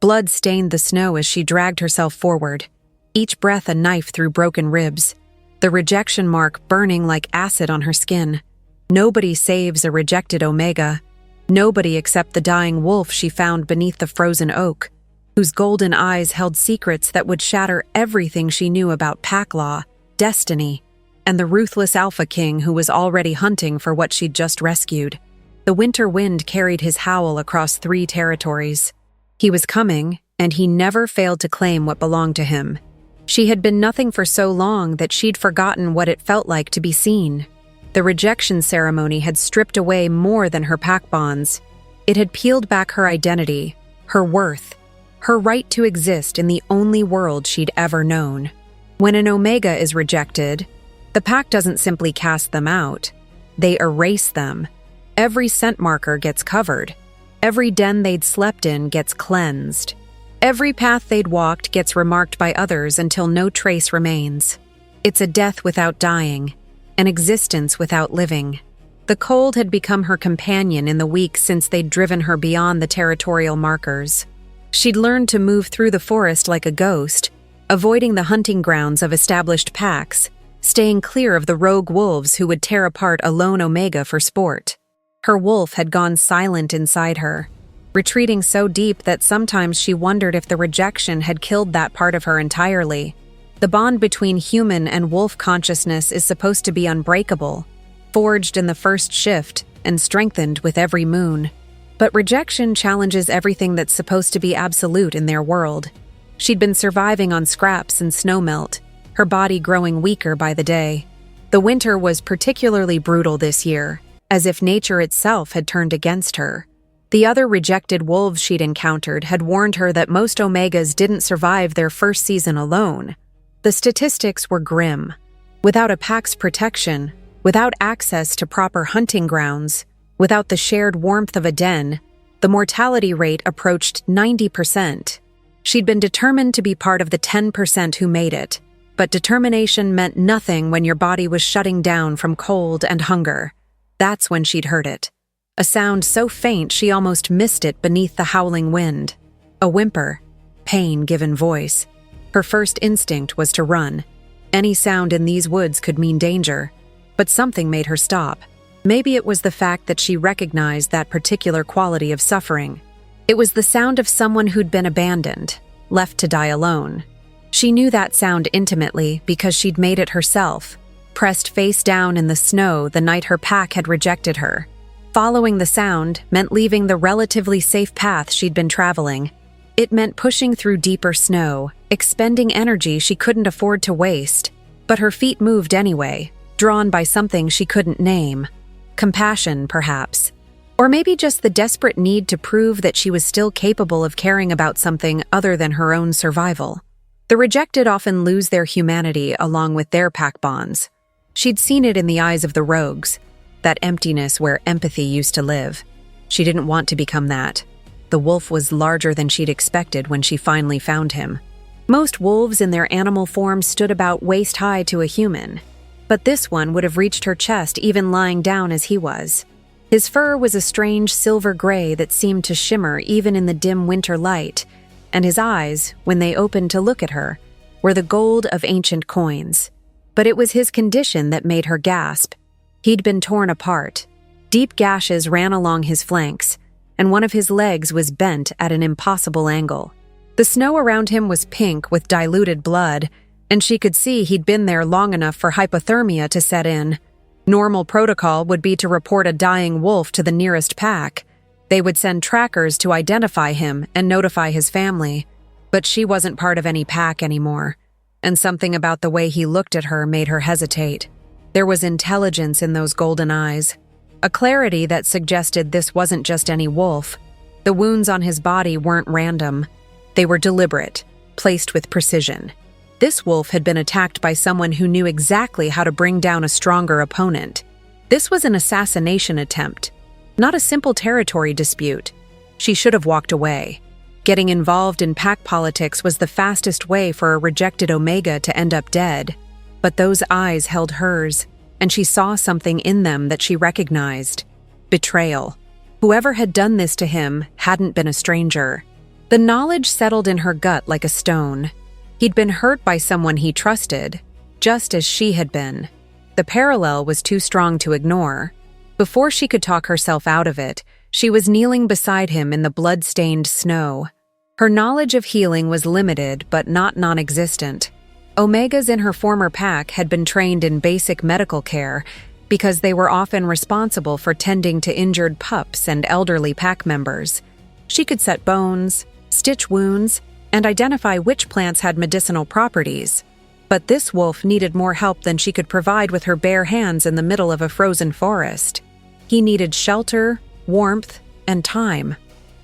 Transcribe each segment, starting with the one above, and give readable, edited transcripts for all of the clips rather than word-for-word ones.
Blood stained the snow as she dragged herself forward, each breath a knife through broken ribs, the rejection mark burning like acid on her skin. Nobody saves a rejected Omega. Nobody except the dying wolf she found beneath the frozen oak, whose golden eyes held secrets that would shatter everything she knew about pack law, destiny, and the ruthless Alpha King who was already hunting for what she'd just rescued. The winter wind carried his howl across 3 territories. He was coming, and he never failed to claim what belonged to him. She had been nothing for so long that she'd forgotten what it felt like to be seen. The rejection ceremony had stripped away more than her pack bonds. It had peeled back her identity, her worth, her right to exist in the only world she'd ever known. When an Omega is rejected, the pack doesn't simply cast them out. They erase them. Every scent marker gets covered. Every den they'd slept in gets cleansed. Every path they'd walked gets remarked by others until no trace remains. It's a death without dying, an existence without living. The cold had become her companion in the weeks since they'd driven her beyond the territorial markers. She'd learned to move through the forest like a ghost, avoiding the hunting grounds of established packs, staying clear of the rogue wolves who would tear apart a lone Omega for sport. Her wolf had gone silent inside her, retreating so deep that sometimes she wondered if the rejection had killed that part of her entirely. The bond between human and wolf consciousness is supposed to be unbreakable, forged in the first shift and strengthened with every moon. But rejection challenges everything that's supposed to be absolute in their world. She'd been surviving on scraps and snowmelt, her body growing weaker by the day. The winter was particularly brutal this year, as if nature itself had turned against her. The other rejected wolves she'd encountered had warned her that most Omegas didn't survive their first season alone. The statistics were grim. Without a pack's protection, without access to proper hunting grounds, without the shared warmth of a den, the mortality rate approached 90%. She'd been determined to be part of the 10% who made it, but determination meant nothing when your body was shutting down from cold and hunger. That's when she'd heard it. A sound so faint she almost missed it beneath the howling wind. A whimper, pain given voice. Her first instinct was to run. Any sound in these woods could mean danger, but something made her stop. Maybe it was the fact that she recognized that particular quality of suffering. It was the sound of someone who'd been abandoned, left to die alone. She knew that sound intimately because she'd made it herself, pressed face down in the snow the night her pack had rejected her. Following the sound meant leaving the relatively safe path she'd been traveling. It meant pushing through deeper snow, expending energy she couldn't afford to waste. But her feet moved anyway, drawn by something she couldn't name. Compassion, perhaps. Or maybe just the desperate need to prove that she was still capable of caring about something other than her own survival. The rejected often lose their humanity along with their pack bonds. She'd seen it in the eyes of the rogues, that emptiness where empathy used to live. She didn't want to become that. The wolf was larger than she'd expected when she finally found him. Most wolves in their animal form stood about waist-high to a human, but this one would have reached her chest even lying down as he was. His fur was a strange silver gray that seemed to shimmer even in the dim winter light, and his eyes, when they opened to look at her, were the gold of ancient coins. But it was his condition that made her gasp. He'd been torn apart. Deep gashes ran along his flanks, and one of his legs was bent at an impossible angle. The snow around him was pink with diluted blood, and she could see he'd been there long enough for hypothermia to set in. Normal protocol would be to report a dying wolf to the nearest pack. They would send trackers to identify him and notify his family. But she wasn't part of any pack anymore, and something about the way he looked at her made her hesitate. There was intelligence in those golden eyes, a clarity that suggested this wasn't just any wolf. The wounds on his body weren't random. They were deliberate, placed with precision. This wolf had been attacked by someone who knew exactly how to bring down a stronger opponent. This was an assassination attempt, not a simple territory dispute. She should have walked away. Getting involved in pack politics was the fastest way for a rejected Omega to end up dead. But those eyes held hers, and she saw something in them that she recognized. Betrayal. Whoever had done this to him hadn't been a stranger. The knowledge settled in her gut like a stone. He'd been hurt by someone he trusted, just as she had been. The parallel was too strong to ignore. Before she could talk herself out of it, she was kneeling beside him in the blood-stained snow. Her knowledge of healing was limited but not non-existent. Omegas in her former pack had been trained in basic medical care because they were often responsible for tending to injured pups and elderly pack members. She could set bones, stitch wounds, and identify which plants had medicinal properties. But this wolf needed more help than she could provide with her bare hands in the middle of a frozen forest. He needed shelter, warmth, and time,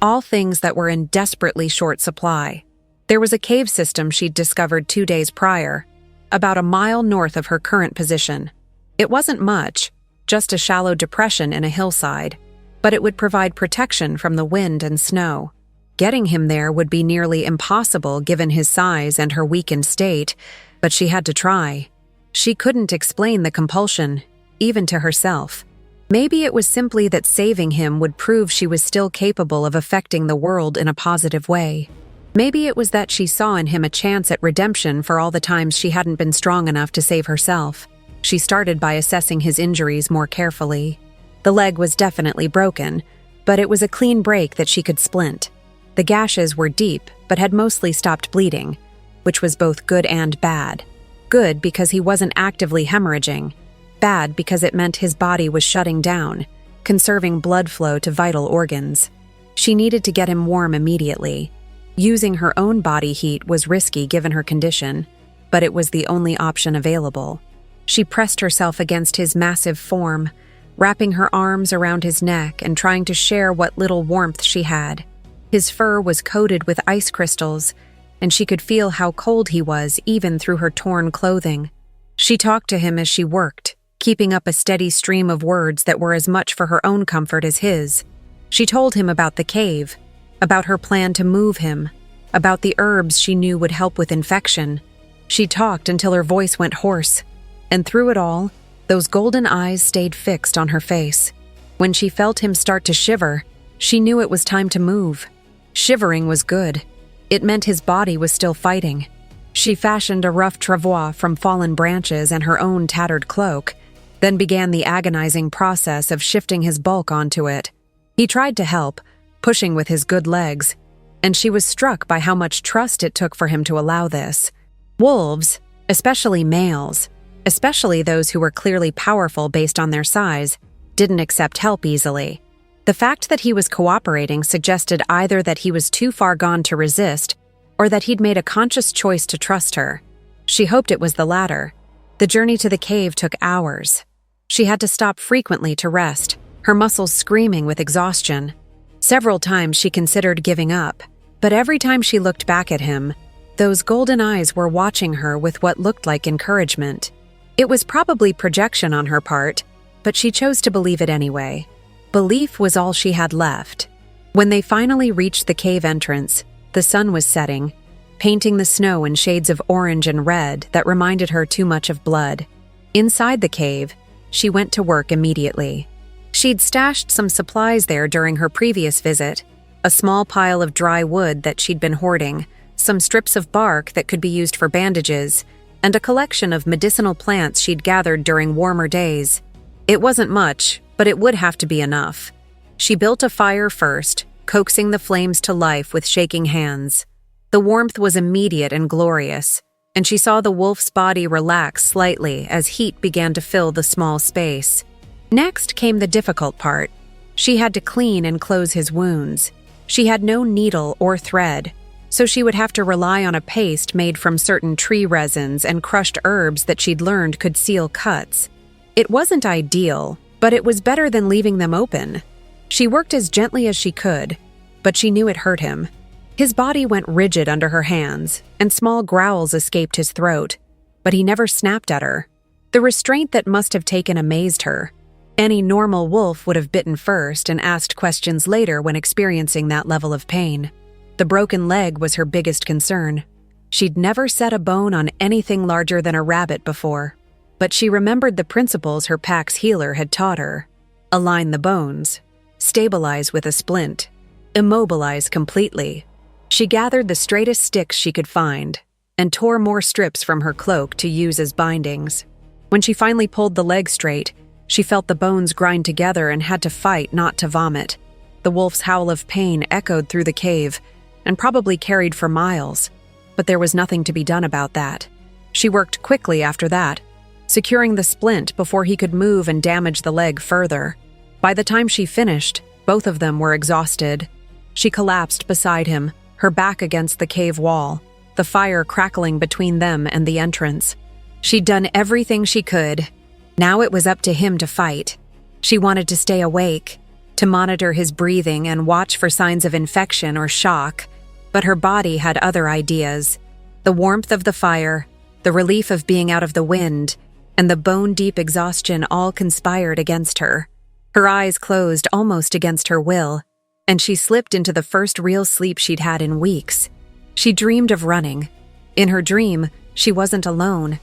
all things that were in desperately short supply. There was a cave system she'd discovered 2 days prior, about a mile north of her current position. It wasn't much, just a shallow depression in a hillside, but it would provide protection from the wind and snow. Getting him there would be nearly impossible given his size and her weakened state, but she had to try. She couldn't explain the compulsion, even to herself. Maybe it was simply that saving him would prove she was still capable of affecting the world in a positive way. Maybe it was that she saw in him a chance at redemption for all the times she hadn't been strong enough to save herself. She started by assessing his injuries more carefully. The leg was definitely broken, but it was a clean break that she could splint. The gashes were deep, but had mostly stopped bleeding, which was both good and bad. Good because he wasn't actively hemorrhaging. Bad because it meant his body was shutting down, conserving blood flow to vital organs. She needed to get him warm immediately. Using her own body heat was risky given her condition, but it was the only option available. She pressed herself against his massive form, wrapping her arms around his neck and trying to share what little warmth she had. His fur was coated with ice crystals, and she could feel how cold he was even through her torn clothing. She talked to him as she worked, keeping up a steady stream of words that were as much for her own comfort as his. She told him about the cave, about her plan to move him, about the herbs she knew would help with infection. She talked until her voice went hoarse, and through it all, those golden eyes stayed fixed on her face. When she felt him start to shiver, she knew it was time to move. Shivering was good. It meant his body was still fighting. She fashioned a rough travois from fallen branches and her own tattered cloak, then began the agonizing process of shifting his bulk onto it. He tried to help, pushing with his good legs, and she was struck by how much trust it took for him to allow this. Wolves, especially males, especially those who were clearly powerful based on their size, didn't accept help easily. The fact that he was cooperating suggested either that he was too far gone to resist, or that he'd made a conscious choice to trust her. She hoped it was the latter. The journey to the cave took hours. She had to stop frequently to rest, her muscles screaming with exhaustion. Several times she considered giving up, but every time she looked back at him, those golden eyes were watching her with what looked like encouragement. It was probably projection on her part, but she chose to believe it anyway. Belief was all she had left. When they finally reached the cave entrance, the sun was setting, painting the snow in shades of orange and red that reminded her too much of blood. Inside the cave, she went to work immediately. She'd stashed some supplies there during her previous visit, a small pile of dry wood that she'd been hoarding, some strips of bark that could be used for bandages, and a collection of medicinal plants she'd gathered during warmer days. It wasn't much, but it would have to be enough. She built a fire first, coaxing the flames to life with shaking hands. The warmth was immediate and glorious, and she saw the wolf's body relax slightly as heat began to fill the small space. Next came the difficult part. She had to clean and close his wounds. She had no needle or thread, so she would have to rely on a paste made from certain tree resins and crushed herbs that she'd learned could seal cuts. It wasn't ideal, but it was better than leaving them open. She worked as gently as she could, but she knew it hurt him. His body went rigid under her hands, and small growls escaped his throat, but he never snapped at her. The restraint that must have taken amazed her. Any normal wolf would have bitten first and asked questions later when experiencing that level of pain. The broken leg was her biggest concern. She'd never set a bone on anything larger than a rabbit before, but she remembered the principles her pack's healer had taught her. Align the bones, stabilize with a splint, immobilize completely. She gathered the straightest sticks she could find and tore more strips from her cloak to use as bindings. When she finally pulled the leg straight, she felt the bones grind together and had to fight not to vomit. The wolf's howl of pain echoed through the cave and probably carried for miles, but there was nothing to be done about that. She worked quickly after that, securing the splint before he could move and damage the leg further. By the time she finished, both of them were exhausted. She collapsed beside him, her back against the cave wall, the fire crackling between them and the entrance. She'd done everything she could. Now it was up to him to fight. She wanted to stay awake, to monitor his breathing and watch for signs of infection or shock, but her body had other ideas. The warmth of the fire, the relief of being out of the wind, and the bone-deep exhaustion all conspired against her. Her eyes closed almost against her will, and she slipped into the first real sleep she'd had in weeks. She dreamed of running. In her dream, she wasn't alone.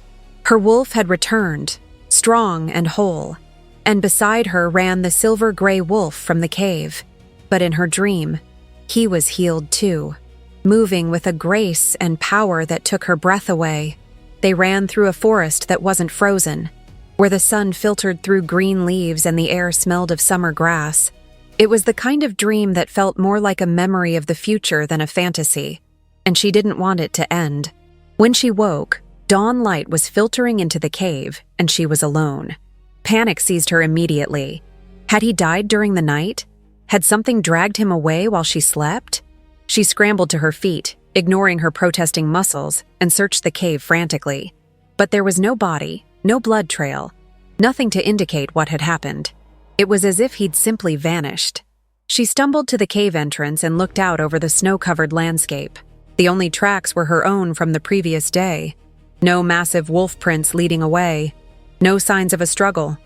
Her wolf had returned, strong and whole, and beside her ran the silver-gray wolf from the cave. But in her dream, he was healed too, moving with a grace and power that took her breath away. They ran through a forest that wasn't frozen, where the sun filtered through green leaves and the air smelled of summer grass. It was the kind of dream that felt more like a memory of the future than a fantasy, and she didn't want it to end. When she woke, dawn light was filtering into the cave, and she was alone. Panic seized her immediately. Had he died during the night? Had something dragged him away while she slept? She scrambled to her feet, ignoring her protesting muscles, and searched the cave frantically. But there was no body, no blood trail, nothing to indicate what had happened. It was as if he'd simply vanished. She stumbled to the cave entrance and looked out over the snow-covered landscape. The only tracks were her own from the previous day. No massive wolf prints leading away. No signs of a struggle.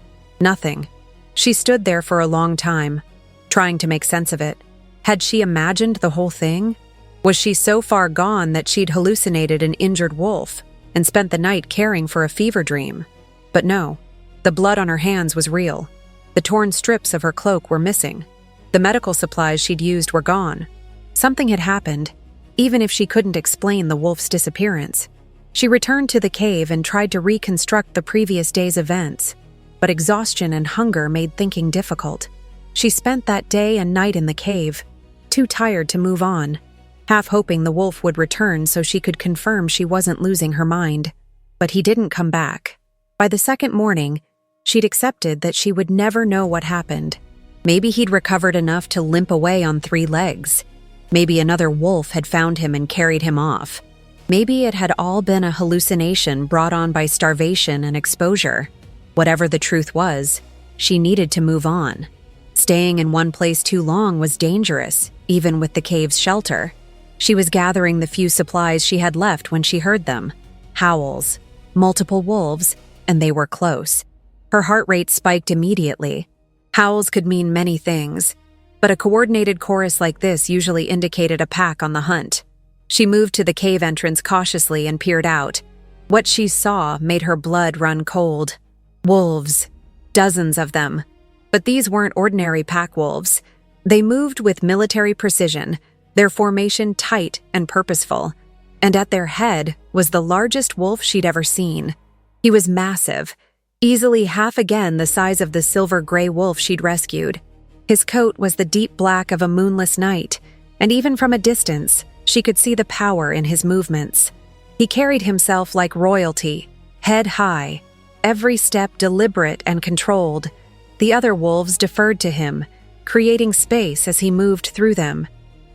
Nothing. She stood there for a long time, trying to make sense of it. Had she imagined the whole thing? Was she so far gone that she'd hallucinated an injured wolf and spent the night caring for a fever dream? But no, the blood on her hands was real. The torn strips of her cloak were missing. The medical supplies she'd used were gone. Something had happened, even if she couldn't explain the wolf's disappearance. She returned to the cave and tried to reconstruct the previous day's events, but exhaustion and hunger made thinking difficult. She spent that day and night in the cave, too tired to move on, half hoping the wolf would return so she could confirm she wasn't losing her mind. But he didn't come back. By the second morning, she'd accepted that she would never know what happened. Maybe he'd recovered enough to limp away on 3 legs. Maybe another wolf had found him and carried him off. Maybe it had all been a hallucination brought on by starvation and exposure. Whatever the truth was, she needed to move on. Staying in one place too long was dangerous, even with the cave's shelter. She was gathering the few supplies she had left when she heard them. Howls, multiple wolves, and they were close. Her heart rate spiked immediately. Howls could mean many things, but a coordinated chorus like this usually indicated a pack on the hunt. She moved to the cave entrance cautiously and peered out. What she saw made her blood run cold. Wolves. Dozens of them. But these weren't ordinary pack wolves. They moved with military precision, their formation tight and purposeful. And at their head was the largest wolf she'd ever seen. He was massive, easily half again the size of the silver-gray wolf she'd rescued. His coat was the deep black of a moonless night, and even from a distance, she could see the power in his movements. He carried himself like royalty, head high, every step deliberate and controlled. The other wolves deferred to him, creating space as he moved through them.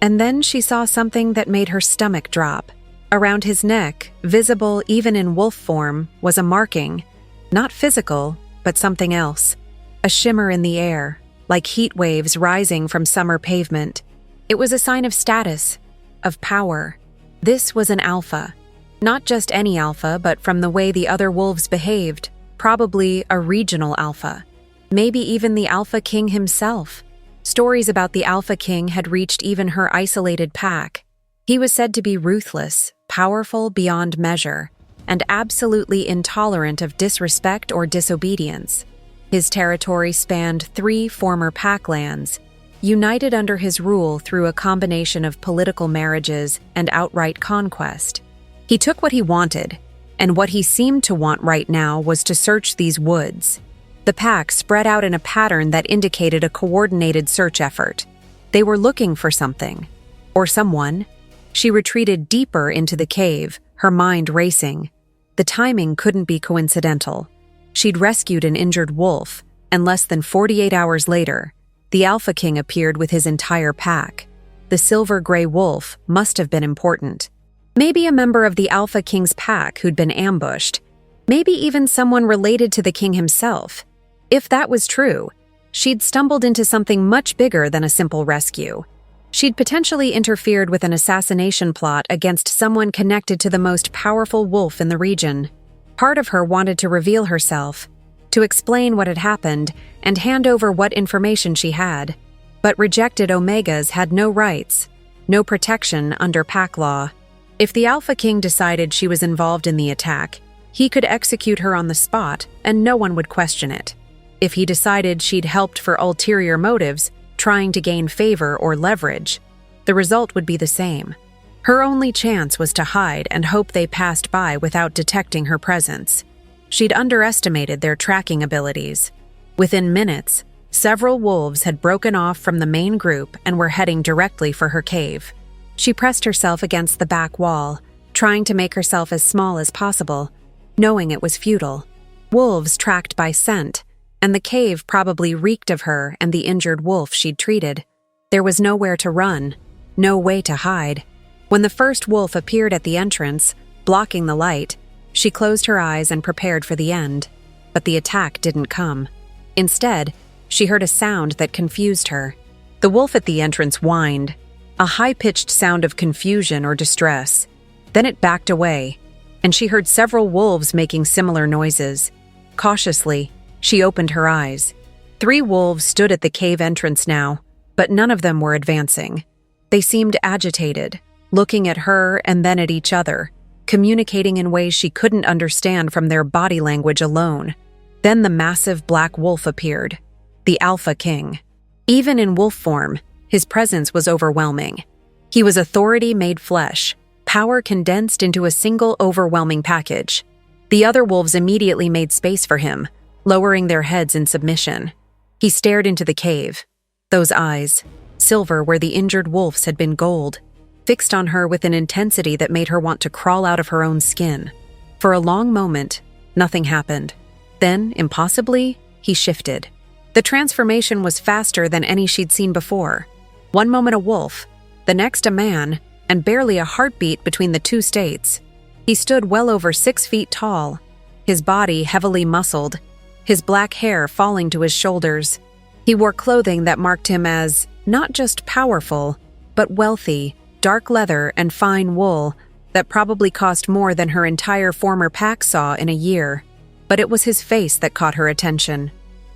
And then she saw something that made her stomach drop. Around his neck, visible even in wolf form, was a marking. Not physical, but something else. A shimmer in the air, like heat waves rising from summer pavement. It was a sign of status, of power. This was an alpha. Not just any alpha, but from the way the other wolves behaved, probably a regional alpha. Maybe even the Alpha King himself. Stories about the Alpha King had reached even her isolated pack. He was said to be ruthless, powerful beyond measure, and absolutely intolerant of disrespect or disobedience. His territory spanned 3 former pack lands, united under his rule through a combination of political marriages and outright conquest. He took what he wanted, and what he seemed to want right now was to search these woods. The pack spread out in a pattern that indicated a coordinated search effort. They were looking for something. Or someone. She retreated deeper into the cave, her mind racing. The timing couldn't be coincidental. She'd rescued an injured wolf, and less than 48 hours later, the Alpha King appeared with his entire pack. The silver-gray wolf must have been important. Maybe a member of the Alpha King's pack who'd been ambushed. Maybe even someone related to the king himself. If that was true, she'd stumbled into something much bigger than a simple rescue. She'd potentially interfered with an assassination plot against someone connected to the most powerful wolf in the region. Part of her wanted to reveal herself, to explain what had happened and hand over what information she had. But rejected Omegas had no rights, no protection under pack law. If the Alpha King decided she was involved in the attack, he could execute her on the spot and no one would question it. If he decided she'd helped for ulterior motives, trying to gain favor or leverage, the result would be the same. Her only chance was to hide and hope they passed by without detecting her presence. She'd underestimated their tracking abilities. Within minutes, several wolves had broken off from the main group and were heading directly for her cave. She pressed herself against the back wall, trying to make herself as small as possible, knowing it was futile. Wolves tracked by scent, and the cave probably reeked of her and the injured wolf she'd treated. There was nowhere to run, no way to hide. When the first wolf appeared at the entrance, blocking the light, she closed her eyes and prepared for the end. But the attack didn't come. Instead, she heard a sound that confused her. The wolf at the entrance whined, a high-pitched sound of confusion or distress. Then it backed away, and she heard several wolves making similar noises. Cautiously, she opened her eyes. 3 wolves stood at the cave entrance now, but none of them were advancing. They seemed agitated, looking at her and then at each other, communicating in ways she couldn't understand from their body language alone. Then the massive black wolf appeared, the Alpha King. Even in wolf form, his presence was overwhelming. He was authority made flesh, power condensed into a single overwhelming package. The other wolves immediately made space for him, lowering their heads in submission. He stared into the cave, those eyes, silver where the injured wolves had been gold, fixed on her with an intensity that made her want to crawl out of her own skin. For a long moment, nothing happened. Then, impossibly, he shifted. The transformation was faster than any she'd seen before. One moment a wolf, the next a man, and barely a heartbeat between the 2 states. He stood well over 6 feet tall, his body heavily muscled, his black hair falling to his shoulders. He wore clothing that marked him as not just powerful, but wealthy, dark leather and fine wool that probably cost more than her entire former pack saw in a year. But it was his face that caught her attention.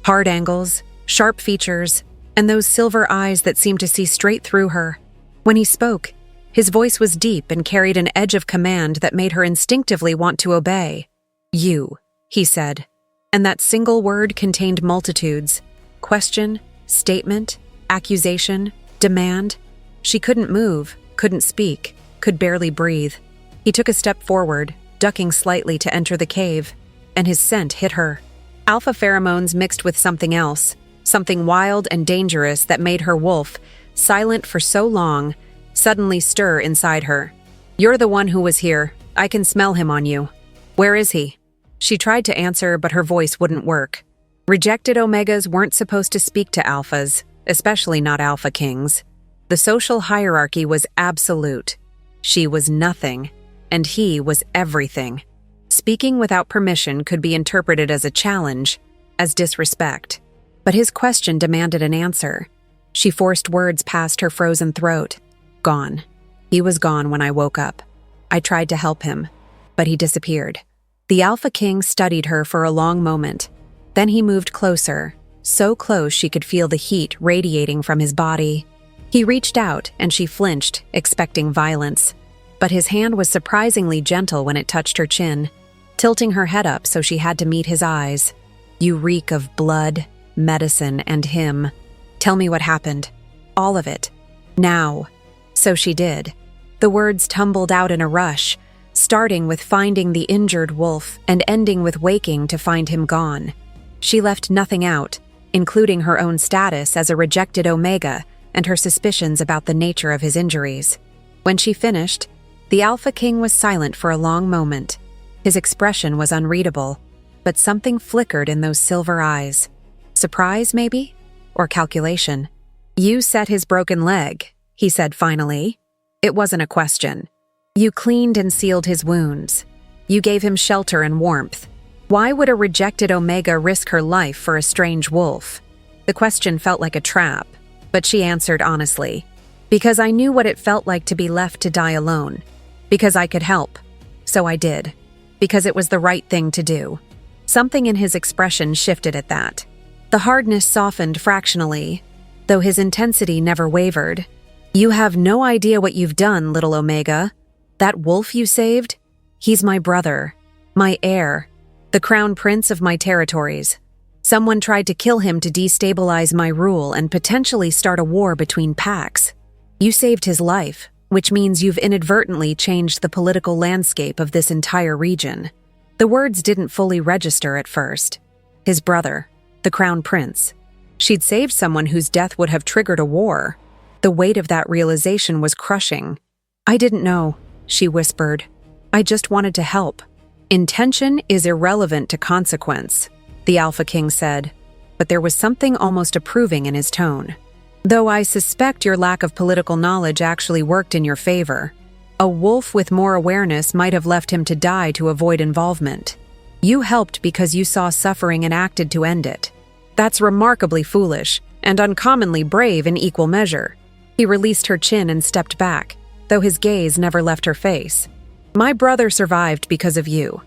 Hard angles, sharp features, and those silver eyes that seemed to see straight through her. When he spoke, his voice was deep and carried an edge of command that made her instinctively want to obey. "You," he said, and that single word contained multitudes. Question, statement, accusation, demand. She couldn't move, couldn't speak, could barely breathe. He took a step forward, ducking slightly to enter the cave, and his scent hit her. Alpha pheromones mixed with something else, something wild and dangerous that made her wolf, silent for so long, suddenly stir inside her. "You're the one who was here. I can smell him on you. Where is he?" She tried to answer, but her voice wouldn't work. Rejected Omegas weren't supposed to speak to Alphas, especially not Alpha Kings. The social hierarchy was absolute. She was nothing, and he was everything. Speaking without permission could be interpreted as a challenge, as disrespect. But his question demanded an answer. She forced words past her frozen throat. Gone. He was gone when I woke up. I tried to help him, but he disappeared. The Alpha King studied her for a long moment. Then he moved closer, so close she could feel the heat radiating from his body. He reached out and she flinched, expecting violence. But his hand was surprisingly gentle when it touched her chin, tilting her head up so she had to meet his eyes. "You reek of blood, medicine, and him. Tell me what happened." All of it. Now. So she did. The words tumbled out in a rush, starting with finding the injured wolf and ending with waking to find him gone. She left nothing out, including her own status as a rejected Omega and her suspicions about the nature of his injuries. When she finished, the Alpha King was silent for a long moment. His expression was unreadable, but something flickered in those silver eyes. Surprise, maybe? Or calculation. "You set his broken leg," he said finally. It wasn't a question. "You cleaned and sealed his wounds. You gave him shelter and warmth. Why would a rejected Omega risk her life for a strange wolf?" The question felt like a trap, but she answered honestly. "Because I knew what it felt like to be left to die alone. Because I could help. So I did. Because it was the right thing to do." Something in his expression shifted at that. The hardness softened fractionally, though his intensity never wavered. "You have no idea what you've done, little Omega. That wolf you saved? He's my brother, my heir, the crown prince of my territories. Someone tried to kill him to destabilize my rule and potentially start a war between packs. You saved his life, which means you've inadvertently changed the political landscape of this entire region." The words didn't fully register at first. His brother, the crown prince. She'd saved someone whose death would have triggered a war. The weight of that realization was crushing. "I didn't know," she whispered. "I just wanted to help." "Intention is irrelevant to consequence," the Alpha King said, but there was something almost approving in his tone. "Though I suspect your lack of political knowledge actually worked in your favor. A wolf with more awareness might have left him to die to avoid involvement. You helped because you saw suffering and acted to end it. That's remarkably foolish and uncommonly brave in equal measure." He released her chin and stepped back, though his gaze never left her face. "My brother survived because of you.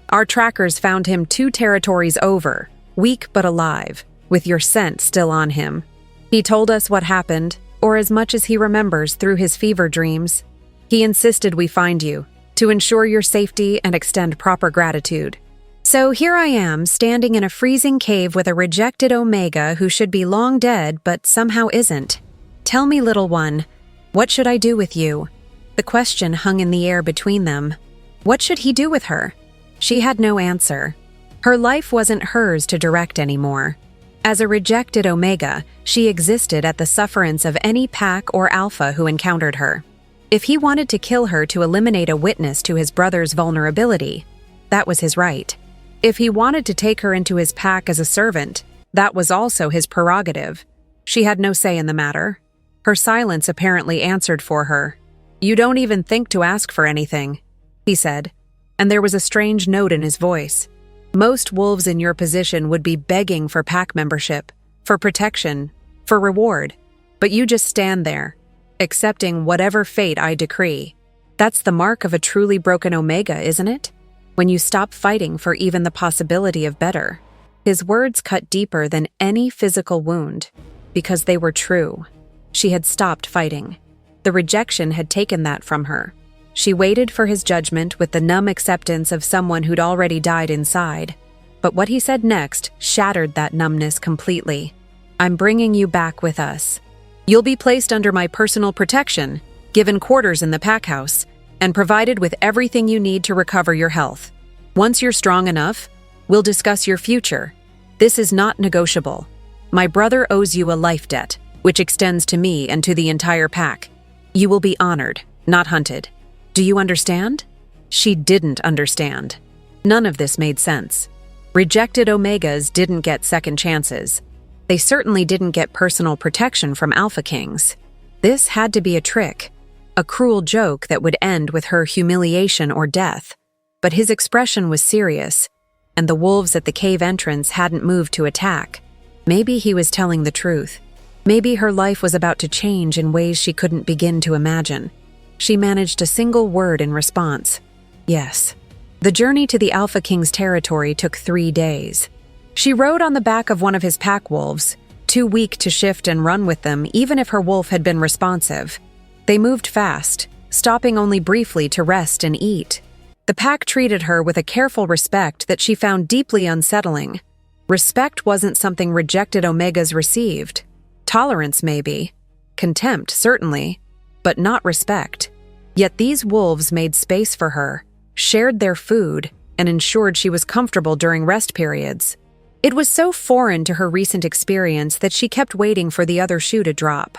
Our trackers found him 2 territories over, weak but alive, with your scent still on him. He told us what happened, or as much as he remembers through his fever dreams. He insisted we find you, to ensure your safety and extend proper gratitude. So here I am, standing in a freezing cave with a rejected Omega who should be long dead but somehow isn't. Tell me, little one, what should I do with you?" The question hung in the air between them. What should he do with her? She had no answer. Her life wasn't hers to direct anymore. As a rejected Omega, she existed at the sufferance of any pack or alpha who encountered her. If he wanted to kill her to eliminate a witness to his brother's vulnerability, that was his right. If he wanted to take her into his pack as a servant, that was also his prerogative. She had no say in the matter. Her silence apparently answered for her. "You don't even think to ask for anything," he said, and there was a strange note in his voice. "Most wolves in your position would be begging for pack membership, for protection, for reward, but you just stand there, accepting whatever fate I decree. That's the mark of a truly broken Omega, isn't it? When you stop fighting for even the possibility of better." His words cut deeper than any physical wound, because they were true. She had stopped fighting. The rejection had taken that from her. She waited for his judgment with the numb acceptance of someone who'd already died inside. But what he said next shattered that numbness completely. "I'm bringing you back with us. You'll be placed under my personal protection, given quarters in the pack house, and provided with everything you need to recover your health. Once you're strong enough, we'll discuss your future. This is not negotiable. My brother owes you a life debt, which extends to me and to the entire pack. You will be honored, not hunted. Do you understand?" She didn't understand. None of this made sense. Rejected Omegas didn't get second chances. They certainly didn't get personal protection from Alpha Kings. This had to be a trick, a cruel joke that would end with her humiliation or death. But his expression was serious, and the wolves at the cave entrance hadn't moved to attack. Maybe he was telling the truth. Maybe her life was about to change in ways she couldn't begin to imagine. She managed a single word in response. "Yes." The journey to the Alpha King's territory took 3 days. She rode on the back of one of his pack wolves, too weak to shift and run with them even if her wolf had been responsive. They moved fast, stopping only briefly to rest and eat. The pack treated her with a careful respect that she found deeply unsettling. Respect wasn't something rejected Omegas received. Tolerance, maybe. contempt, certainly, but not respect. Yet these wolves made space for her, shared their food, and ensured she was comfortable during rest periods. It was so foreign to her recent experience that she kept waiting for the other shoe to drop.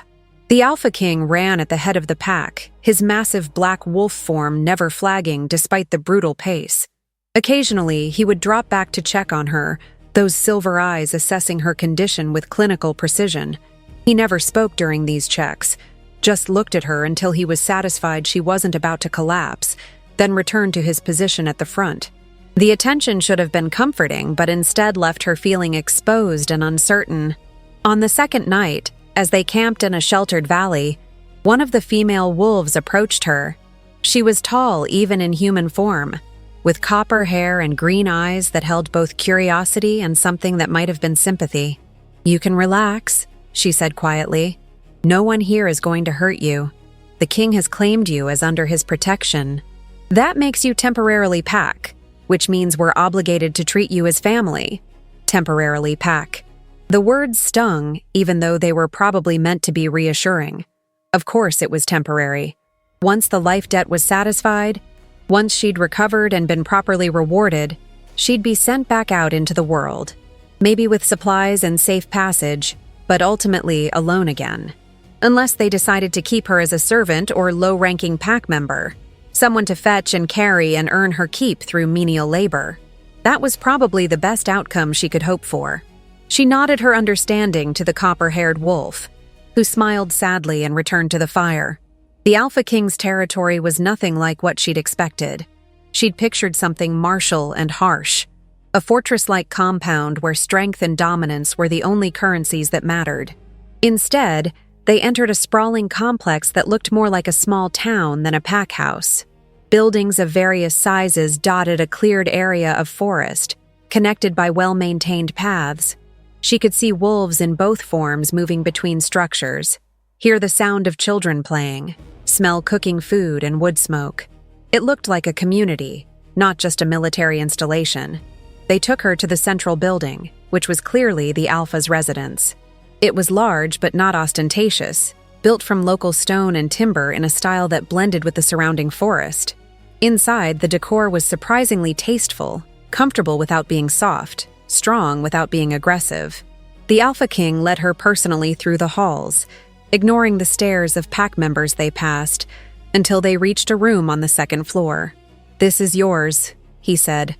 The Alpha King ran at the head of the pack, his massive black wolf form never flagging despite the brutal pace. Occasionally, he would drop back to check on her, those silver eyes assessing her condition with clinical precision. He never spoke during these checks, just looked at her until he was satisfied she wasn't about to collapse, then returned to his position at the front. The attention should have been comforting, but instead left her feeling exposed and uncertain. On the second night, as they camped in a sheltered valley, one of the female wolves approached her. She was tall even in human form, with copper hair and green eyes that held both curiosity and something that might have been sympathy. "You can relax," she said quietly. "No one here is going to hurt you. The king has claimed you as under his protection. That makes you temporarily pack, which means we're obligated to treat you as family." Temporarily pack. The words stung, even though they were probably meant to be reassuring. Of course it was temporary. Once the life debt was satisfied, once she'd recovered and been properly rewarded, she'd be sent back out into the world. Maybe with supplies and safe passage, but ultimately alone again. Unless they decided to keep her as a servant or low-ranking pack member, someone to fetch and carry and earn her keep through menial labor. That was probably the best outcome she could hope for. She nodded her understanding to the copper-haired wolf, who smiled sadly and returned to the fire. The Alpha King's territory was nothing like what she'd expected. She'd pictured something martial and harsh, a fortress-like compound where strength and dominance were the only currencies that mattered. Instead, they entered a sprawling complex that looked more like a small town than a pack house. Buildings of various sizes dotted a cleared area of forest, connected by well-maintained paths. She could see wolves in both forms moving between structures, hear the sound of children playing, smell cooking food and wood smoke. It looked like a community, not just a military installation. They took her to the central building, which was clearly the Alpha's residence. It was large but not ostentatious, built from local stone and timber in a style that blended with the surrounding forest. Inside, the decor was surprisingly tasteful, comfortable without being soft, strong without being aggressive. The Alpha King led her personally through the halls, ignoring the stares of pack members they passed, until they reached a room on the second floor. "This is yours," he said,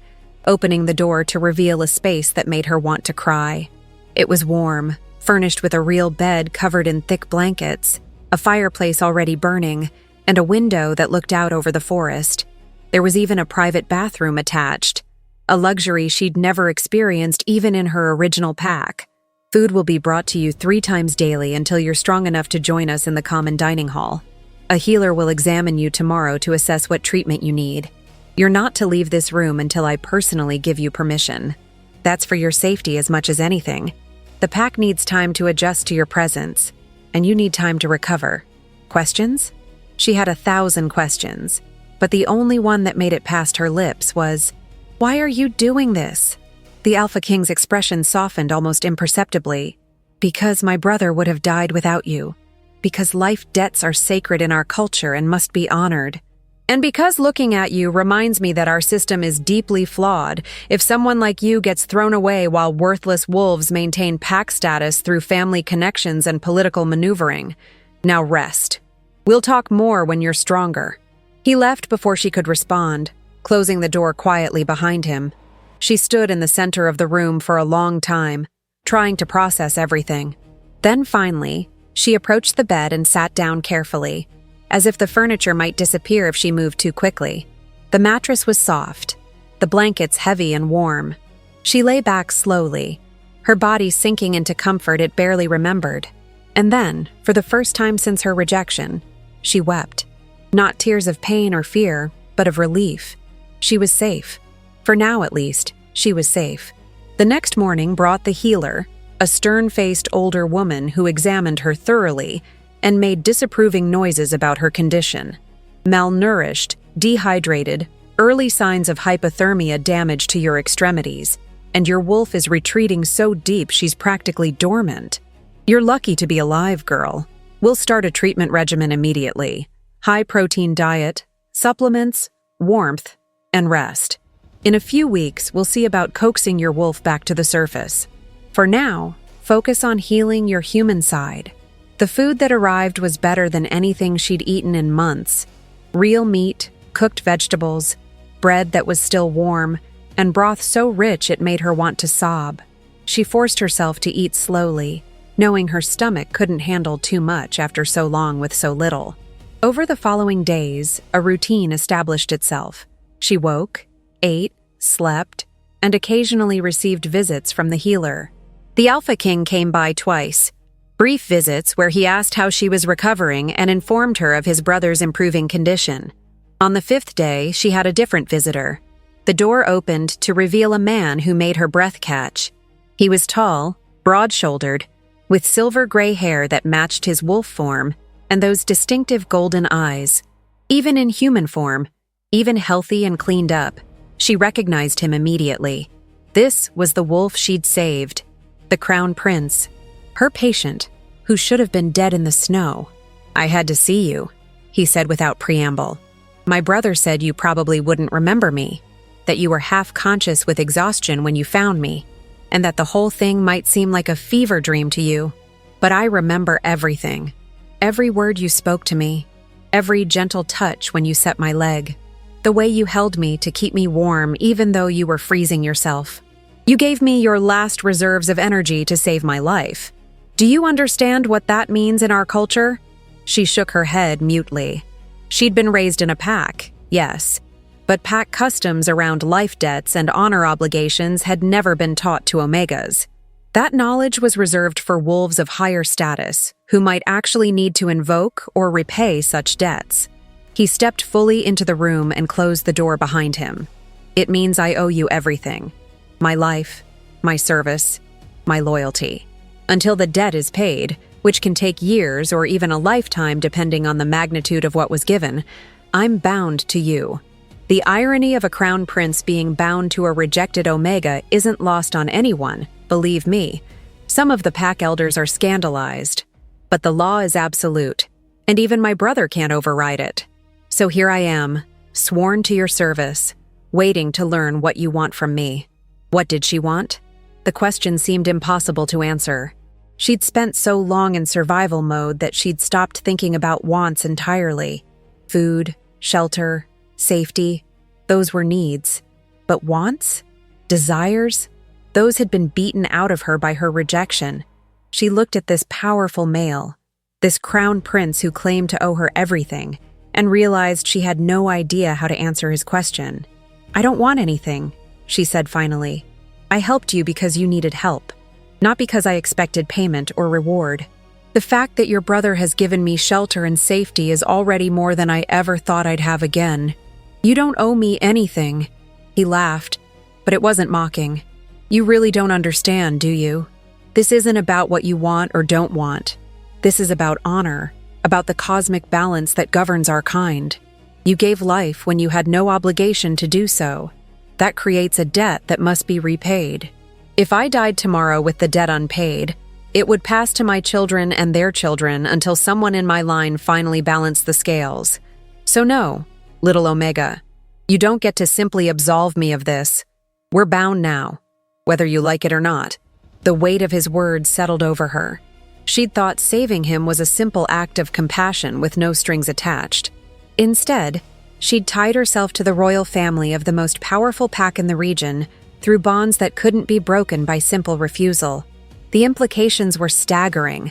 opening the door to reveal a space that made her want to cry. It was warm, furnished with a real bed covered in thick blankets, a fireplace already burning, and a window that looked out over the forest. There was even a private bathroom attached, a luxury she'd never experienced even in her original pack. "Food will be brought to you 3 times daily until you're strong enough to join us in the common dining hall. A healer will examine you tomorrow to assess what treatment you need. You're not to leave this room until I personally give you permission. That's for your safety as much as anything. The pack needs time to adjust to your presence, and you need time to recover. Questions?" She had 1,000 questions, but the only one that made it past her lips was, "Why are you doing this?" The Alpha King's expression softened almost imperceptibly. "Because my brother would have died without you. Because life debts are sacred in our culture and must be honored. And because looking at you reminds me that our system is deeply flawed if someone like you gets thrown away while worthless wolves maintain pack status through family connections and political maneuvering. Now rest. We'll talk more when you're stronger." He left before she could respond, closing the door quietly behind him. She stood in the center of the room for a long time, trying to process everything. Then finally, she approached the bed and sat down carefully, as if the furniture might disappear if she moved too quickly. The mattress was soft, the blankets heavy and warm. She lay back slowly, her body sinking into comfort it barely remembered. And then, for the first time since her rejection, she wept. Not tears of pain or fear, but of relief. She was safe. For now, at least, she was safe. The next morning brought the healer, a stern-faced older woman who examined her thoroughly and made disapproving noises about her condition. Malnourished, dehydrated, early signs of hypothermia damage to your extremities, and your wolf is retreating so deep she's practically dormant. You're lucky to be alive, girl. We'll start a treatment regimen immediately. High-protein diet, supplements, warmth, and rest. In a few weeks, we'll see about coaxing your wolf back to the surface. For now, focus on healing your human side. The food that arrived was better than anything she'd eaten in months. Real meat, cooked vegetables, bread that was still warm, and broth so rich it made her want to sob. She forced herself to eat slowly, knowing her stomach couldn't handle too much after so long with so little. Over the following days, a routine established itself. She woke, ate, slept, and occasionally received visits from the healer. The Alpha King came by twice. Brief visits where he asked how she was recovering and informed her of his brother's improving condition. On the 5th day, she had a different visitor. The door opened to reveal a man who made her breath catch. He was tall, broad-shouldered, with silver gray hair that matched his wolf form and those distinctive golden eyes. Even in human form, even healthy and cleaned up, she recognized him immediately. This was the wolf she'd saved, the Crown Prince, her patient, who should have been dead in the snow. "I had to see you," he said without preamble. "My brother said you probably wouldn't remember me, that you were half-conscious with exhaustion when you found me, and that the whole thing might seem like a fever dream to you. But I remember everything. Every word you spoke to me, every gentle touch when you set my leg, the way you held me to keep me warm even though you were freezing yourself. You gave me your last reserves of energy to save my life. Do you understand what that means in our culture?" She shook her head mutely. She'd been raised in a pack, yes, but pack customs around life debts and honor obligations had never been taught to Omegas. That knowledge was reserved for wolves of higher status, who might actually need to invoke or repay such debts. He stepped fully into the room and closed the door behind him. "It means I owe you everything. My life, my service, my loyalty. Until the debt is paid, which can take years or even a lifetime depending on the magnitude of what was given, I'm bound to you." The irony of a crown prince being bound to a rejected Omega isn't lost on anyone, believe me. Some of the pack elders are scandalized, but the law is absolute, and even my brother can't override it. So here I am, sworn to your service, waiting to learn what you want from me. What did she want? The question seemed impossible to answer. She'd spent so long in survival mode that she'd stopped thinking about wants entirely. Food, shelter, safety, those were needs. But wants? Desires? Those had been beaten out of her by her rejection. She looked at this powerful male, this crown prince who claimed to owe her everything, and realized she had no idea how to answer his question. "I don't want anything," she said finally. "I helped you because you needed help, not because I expected payment or reward. The fact that your brother has given me shelter and safety is already more than I ever thought I'd have again. You don't owe me anything." He laughed, but it wasn't mocking. "You really don't understand, do you? This isn't about what you want or don't want. This is about honor, about the cosmic balance that governs our kind. You gave life when you had no obligation to do so. That creates a debt that must be repaid. If I died tomorrow with the debt unpaid, it would pass to my children and their children until someone in my line finally balanced the scales. So no, little Omega, you don't get to simply absolve me of this. We're bound now, whether you like it or not." The weight of his words settled over her. She'd thought saving him was a simple act of compassion with no strings attached. Instead, she'd tied herself to the royal family of the most powerful pack in the region through bonds that couldn't be broken by simple refusal. The implications were staggering.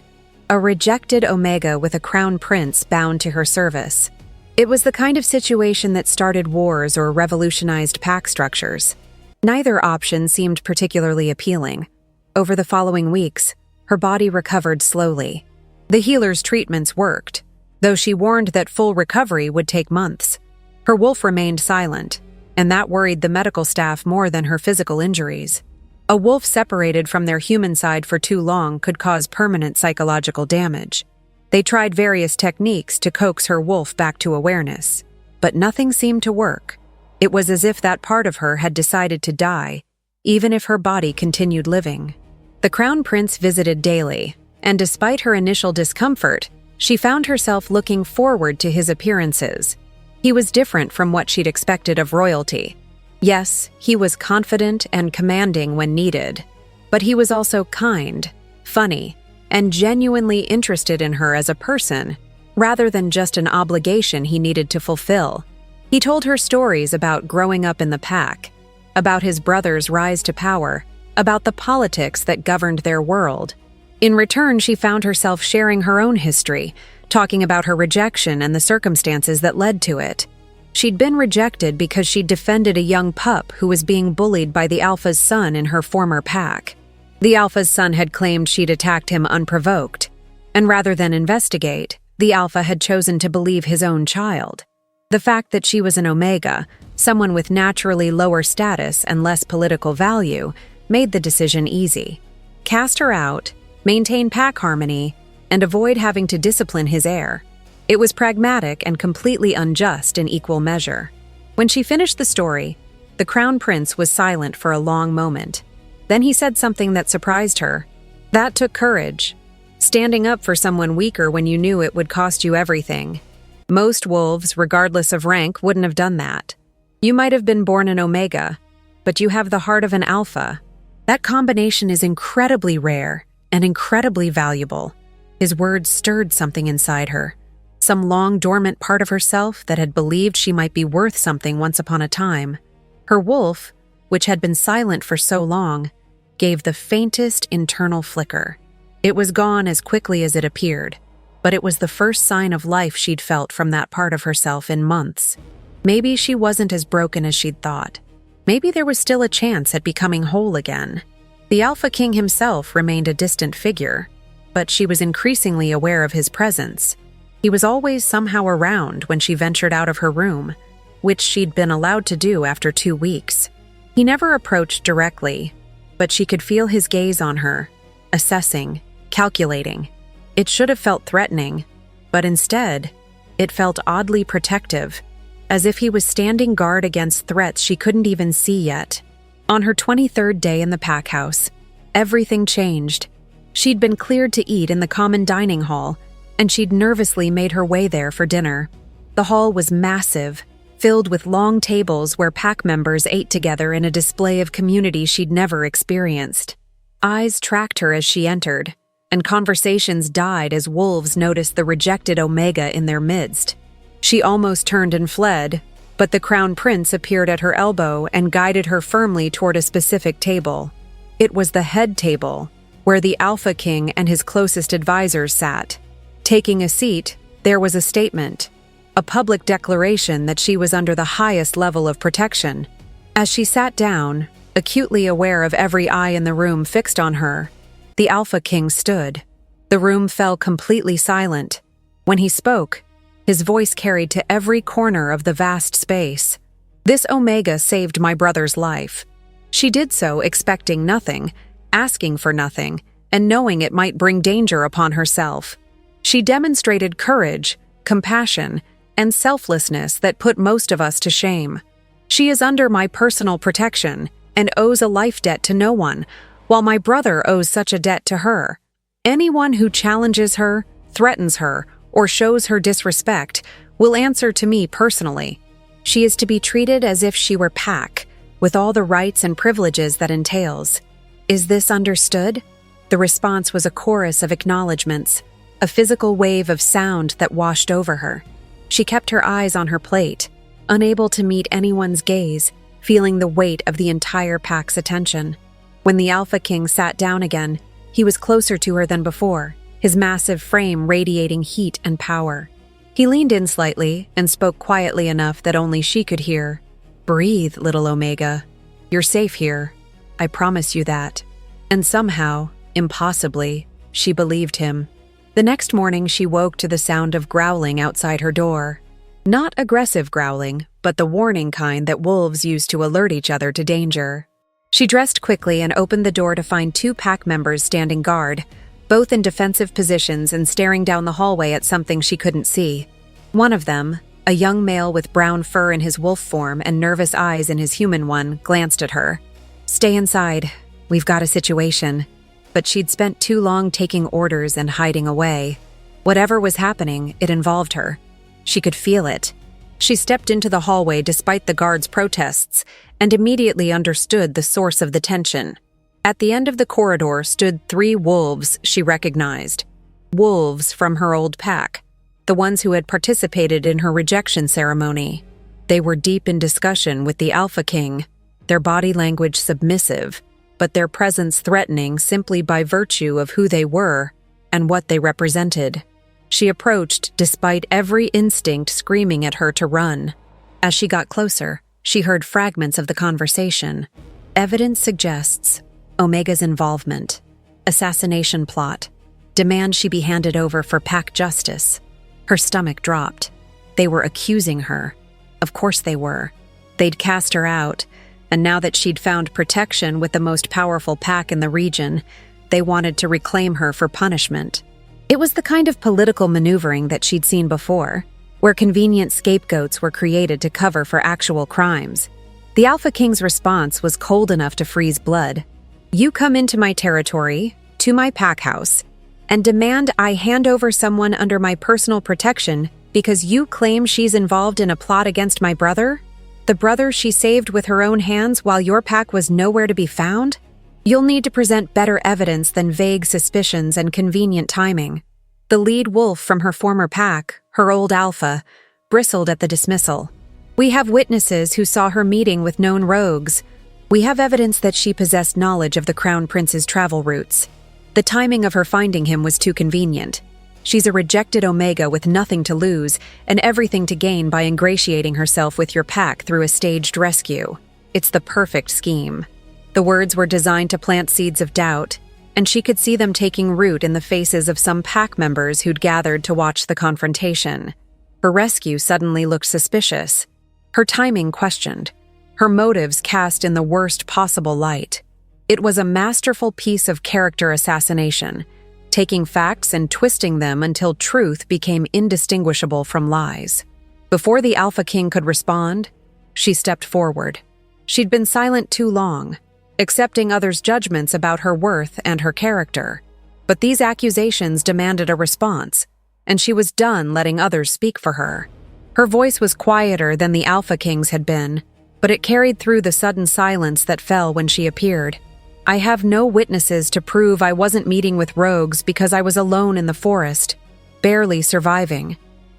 A rejected Omega with a crown prince bound to her service. It was the kind of situation that started wars or revolutionized pack structures. Neither option seemed particularly appealing. Over the following weeks, her body recovered slowly. The healer's treatments worked, though she warned that full recovery would take months. Her wolf remained silent, and that worried the medical staff more than her physical injuries. A wolf separated from their human side for too long could cause permanent psychological damage. They tried various techniques to coax her wolf back to awareness, but nothing seemed to work. It was as if that part of her had decided to die, even if her body continued living. The Crown Prince visited daily, and despite her initial discomfort, She found herself looking forward to his appearances. He was different from what she'd expected of royalty. Yes, he was confident and commanding when needed, but he was also kind, funny, and genuinely interested in her as a person, rather than just an obligation he needed to fulfill. He told her stories about growing up in the pack, about his brother's rise to power, about the politics that governed their world. In return, she found herself sharing her own history, talking about her rejection and the circumstances that led to it. She'd been rejected because she'd defended a young pup who was being bullied by the alpha's son in her former pack. The alpha's son had claimed she'd attacked him unprovoked, and rather than investigate, the alpha had chosen to believe his own child. The fact that she was an Omega, someone with naturally lower status and less political value, made the decision easy. Cast her out, maintain pack harmony, and avoid having to discipline his heir. It was pragmatic and completely unjust in equal measure. When she finished the story, the Crown Prince was silent for a long moment. Then he said something that surprised her. That took courage. Standing up for someone weaker when you knew it would cost you everything. Most wolves, regardless of rank, wouldn't have done that. You might have been born an Omega, but you have the heart of an Alpha. That combination is incredibly rare and incredibly valuable. His words stirred something inside her, some long dormant part of herself that had believed she might be worth something once upon a time. Her wolf, which had been silent for so long, gave the faintest internal flicker. It was gone as quickly as it appeared, but it was the first sign of life she'd felt from that part of herself in months. Maybe she wasn't as broken as she'd thought. Maybe there was still a chance at becoming whole again. The Alpha King himself remained a distant figure, but she was increasingly aware of his presence. He was always somehow around when she ventured out of her room, which she'd been allowed to do after 2 weeks. He never approached directly, but she could feel his gaze on her, assessing, calculating. It should have felt threatening, but instead, it felt oddly protective, as if he was standing guard against threats she couldn't even see yet. On her 23rd day in the pack house, everything changed. She'd been cleared to eat in the common dining hall, and she'd nervously made her way there for dinner. The hall was massive, filled with long tables where pack members ate together in a display of community she'd never experienced. Eyes tracked her as she entered, and conversations died as wolves noticed the rejected Omega in their midst. She almost turned and fled, but the Crown Prince appeared at her elbow and guided her firmly toward a specific table. It was the head table, where the Alpha King and his closest advisors sat. Taking a seat, there was a statement, a public declaration that she was under the highest level of protection. As she sat down, acutely aware of every eye in the room fixed on her, the Alpha King stood. The room fell completely silent. When he spoke, his voice carried to every corner of the vast space. This Omega saved my brother's life. She did so expecting nothing, asking for nothing, and knowing it might bring danger upon herself. She demonstrated courage, compassion, and selflessness that put most of us to shame. She is under my personal protection and owes a life debt to no one, while my brother owes such a debt to her. Anyone who challenges her, threatens her, or shows her disrespect will answer to me personally. She is to be treated as if she were pack, with all the rights and privileges that entails. Is this understood? The response was a chorus of acknowledgments, a physical wave of sound that washed over her. She kept her eyes on her plate, unable to meet anyone's gaze, feeling the weight of the entire pack's attention. When the Alpha King sat down again, he was closer to her than before, his massive frame radiating heat and power. He leaned in slightly and spoke quietly enough that only she could hear. "Breathe, little Omega. You're safe here. I promise you that." And somehow, impossibly, she believed him. The next morning she woke to the sound of growling outside her door. Not aggressive growling, but the warning kind that wolves use to alert each other to danger. She dressed quickly and opened the door to find 2 pack members standing guard, both in defensive positions and staring down the hallway at something she couldn't see. One of them, a young male with brown fur in his wolf form and nervous eyes in his human one, glanced at her. "Stay inside. We've got a situation." But she'd spent too long taking orders and hiding away. Whatever was happening, it involved her. She could feel it. She stepped into the hallway despite the guards' protests and immediately understood the source of the tension. At the end of the corridor stood 3 wolves she recognized. Wolves from her old pack, the ones who had participated in her rejection ceremony. They were deep in discussion with the Alpha King, their body language submissive, but their presence threatening simply by virtue of who they were and what they represented. She approached despite every instinct screaming at her to run. As she got closer, she heard fragments of the conversation. Evidence suggests Omega's involvement. Assassination plot. Demand she be handed over for pack justice. Her stomach dropped. They were accusing her. Of course they were. They'd cast her out, and now that she'd found protection with the most powerful pack in the region, they wanted to reclaim her for punishment. It was the kind of political maneuvering that she'd seen before, where convenient scapegoats were created to cover for actual crimes. The Alpha King's response was cold enough to freeze blood. You come into my territory, to my pack house, and demand I hand over someone under my personal protection because you claim she's involved in a plot against my brother? The brother she saved with her own hands while your pack was nowhere to be found? You'll need to present better evidence than vague suspicions and convenient timing. The lead wolf from her former pack, her old alpha, bristled at the dismissal. We have witnesses who saw her meeting with known rogues. We have evidence that she possessed knowledge of the Crown Prince's travel routes. The timing of her finding him was too convenient. She's a rejected Omega with nothing to lose and everything to gain by ingratiating herself with your pack through a staged rescue. It's the perfect scheme. The words were designed to plant seeds of doubt, and she could see them taking root in the faces of some pack members who'd gathered to watch the confrontation. Her rescue suddenly looked suspicious. Her timing questioned. Her motives cast in the worst possible light. It was a masterful piece of character assassination, taking facts and twisting them until truth became indistinguishable from lies. Before the Alpha King could respond, she stepped forward. She'd been silent too long, accepting others' judgments about her worth and her character. But these accusations demanded a response, and she was done letting others speak for her. Her voice was quieter than the Alpha King's had been, but it carried through the sudden silence that fell when she appeared. I have no witnesses to prove I wasn't meeting with rogues because I was alone in the forest, barely surviving.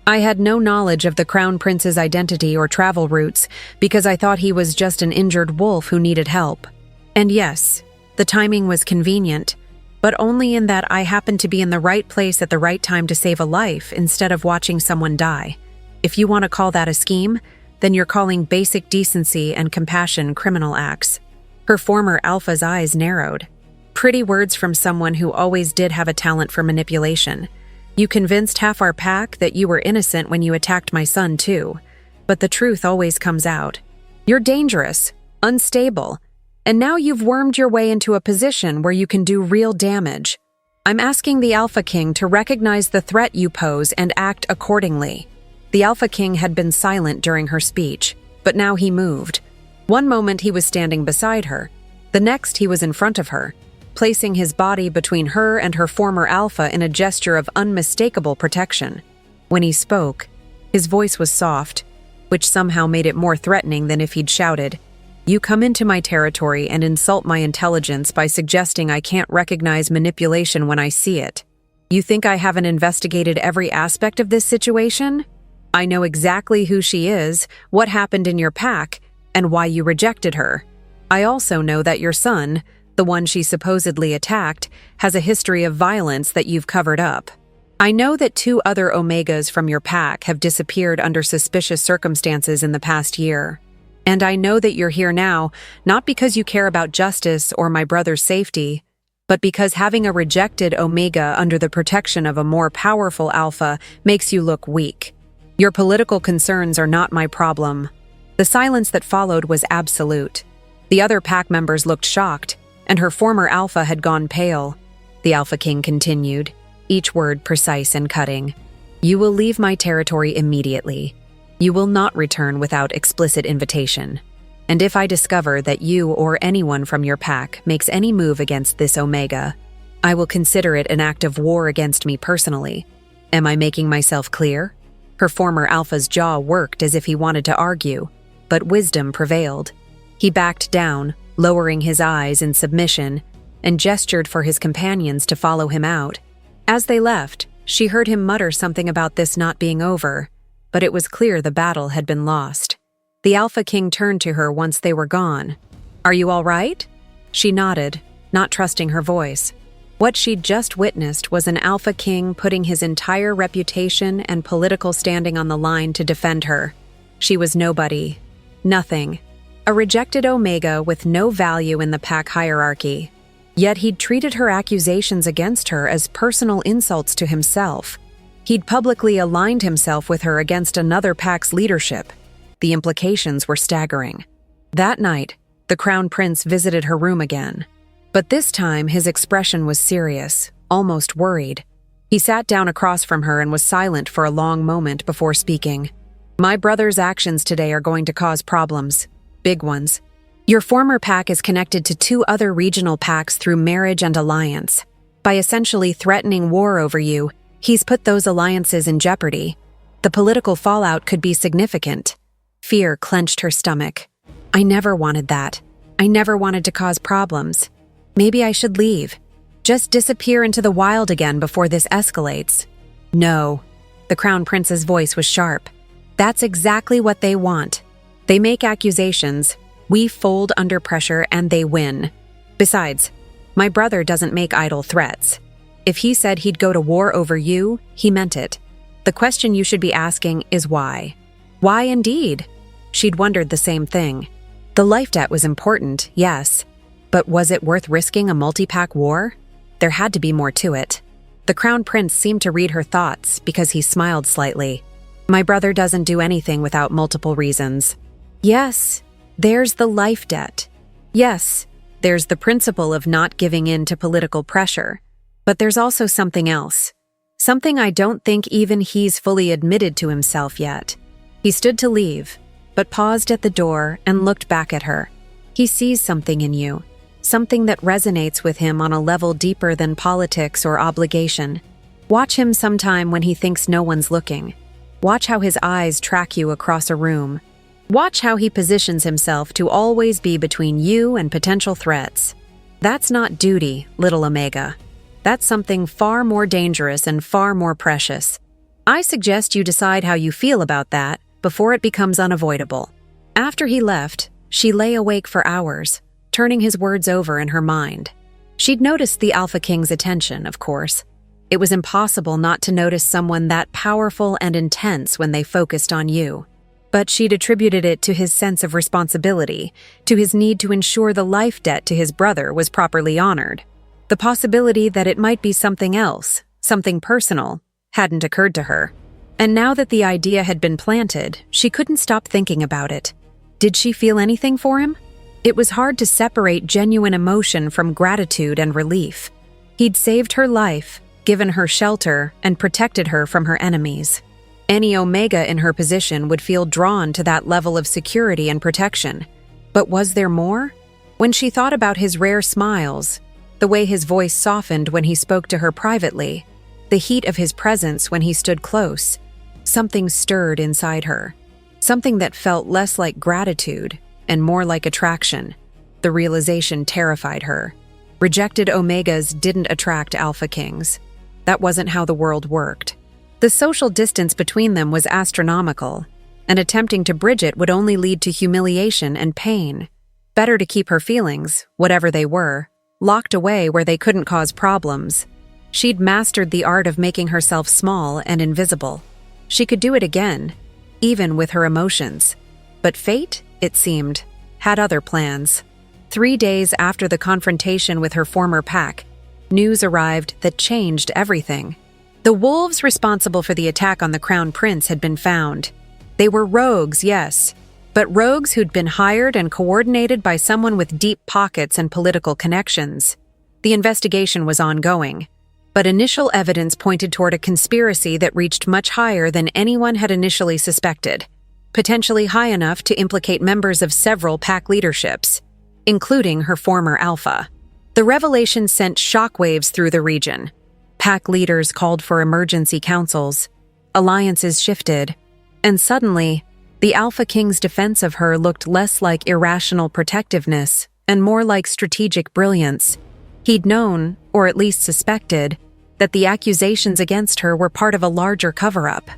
I had no knowledge of the Crown Prince's identity or travel routes because I thought he was just an injured wolf who needed help. And yes, the timing was convenient, but only in that I happened to be in the right place at the right time to save a life instead of watching someone die. If you want to call that a scheme, then you're calling basic decency and compassion criminal acts. Her former alpha's eyes narrowed. Pretty words from someone who always did have a talent for manipulation. You convinced half our pack that you were innocent when you attacked my son too, but the truth always comes out. You're dangerous, unstable, and now you've wormed your way into a position where you can do real damage. I'm asking the Alpha King to recognize the threat you pose and act accordingly. The Alpha King had been silent during her speech, but now he moved. One moment he was standing beside her, the next he was in front of her, placing his body between her and her former alpha in a gesture of unmistakable protection. When he spoke, his voice was soft, which somehow made it more threatening than if he'd shouted, "You come into my territory and insult my intelligence by suggesting I can't recognize manipulation when I see it. You think I haven't investigated every aspect of this situation? I know exactly who she is, what happened in your pack, and why you rejected her. I also know that your son, the one she supposedly attacked, has a history of violence that you've covered up. I know that 2 other Omegas from your pack have disappeared under suspicious circumstances in the past year. And I know that you're here now, not because you care about justice or my brother's safety, but because having a rejected Omega under the protection of a more powerful Alpha makes you look weak. Your political concerns are not my problem." The silence that followed was absolute. The other pack members looked shocked, and her former Alpha had gone pale. The Alpha King continued, each word precise and cutting. "You will leave my territory immediately. You will not return without explicit invitation. And if I discover that you or anyone from your pack makes any move against this Omega, I will consider it an act of war against me personally, Am I making myself clear? Her former alpha's jaw worked as if he wanted to argue, but wisdom prevailed. He backed down, lowering his eyes in submission, and gestured for his companions to follow him out. As they left, she heard him mutter something about this not being over, but it was clear the battle had been lost. The Alpha King turned to her once they were gone. "Are you all right?" She nodded, not trusting her voice. What she'd just witnessed was an Alpha King putting his entire reputation and political standing on the line to defend her. She was nobody. Nothing. A rejected Omega with no value in the pack hierarchy. Yet he'd treated her accusations against her as personal insults to himself. He'd publicly aligned himself with her against another pack's leadership. The implications were staggering. That night, the Crown Prince visited her room again. But this time, his expression was serious, almost worried. He sat down across from her and was silent for a long moment before speaking. "My brother's actions today are going to cause problems. Big ones. Your former pack is connected to 2 other regional packs through marriage and alliance. By essentially threatening war over you, he's put those alliances in jeopardy. The political fallout could be significant." Fear clenched her stomach. "I never wanted that. I never wanted to cause problems. Maybe I should leave. Just disappear into the wild again before this escalates." "No." The Crown Prince's voice was sharp. "That's exactly what they want. They make accusations, we fold under pressure, and they win. Besides, my brother doesn't make idle threats. If he said he'd go to war over you, he meant it. The question you should be asking is why." Why indeed? She'd wondered the same thing. The life debt was important, yes. But was it worth risking a multi-pack war? There had to be more to it. The Crown Prince seemed to read her thoughts because he smiled slightly. "My brother doesn't do anything without multiple reasons. Yes, there's the life debt. Yes, there's the principle of not giving in to political pressure. But there's also something else. Something I don't think even he's fully admitted to himself yet." He stood to leave, but paused at the door and looked back at her. "He sees something in you. Something that resonates with him on a level deeper than politics or obligation. Watch him sometime when he thinks no one's looking. Watch how his eyes track you across a room. Watch how he positions himself to always be between you and potential threats. That's not duty, little Omega. That's something far more dangerous and far more precious. I suggest you decide how you feel about that before it becomes unavoidable." After he left, she lay awake for hours, turning his words over in her mind. She'd noticed the Alpha King's attention, of course. It was impossible not to notice someone that powerful and intense when they focused on you. But she'd attributed it to his sense of responsibility, to his need to ensure the life debt to his brother was properly honored. The possibility that it might be something else, something personal, hadn't occurred to her. And now that the idea had been planted, she couldn't stop thinking about it. Did she feel anything for him? It was hard to separate genuine emotion from gratitude and relief. He'd saved her life, given her shelter, and protected her from her enemies. Any Omega in her position would feel drawn to that level of security and protection. But was there more? When she thought about his rare smiles, the way his voice softened when he spoke to her privately, the heat of his presence when he stood close, something stirred inside her. Something that felt less like gratitude and more like attraction. The realization terrified her. Rejected Omegas didn't attract Alpha Kings. That wasn't how the world worked. The social distance between them was astronomical, and attempting to bridge it would only lead to humiliation and pain. Better to keep her feelings, whatever they were, locked away where they couldn't cause problems. She'd mastered the art of making herself small and invisible. She could do it again, even with her emotions. But fate, it seemed, had other plans. 3 days after the confrontation with her former pack, news arrived that changed everything. The wolves responsible for the attack on the Crown Prince had been found. They were rogues, yes, but rogues who'd been hired and coordinated by someone with deep pockets and political connections. The investigation was ongoing, but initial evidence pointed toward a conspiracy that reached much higher than anyone had initially suspected, potentially high enough to implicate members of several pack leaderships, including her former alpha. The revelation sent shockwaves through the region. Pack leaders called for emergency councils. Alliances shifted. And suddenly, the Alpha King's defense of her looked less like irrational protectiveness and more like strategic brilliance. He'd known, or at least suspected, that the accusations against her were part of a larger cover-up.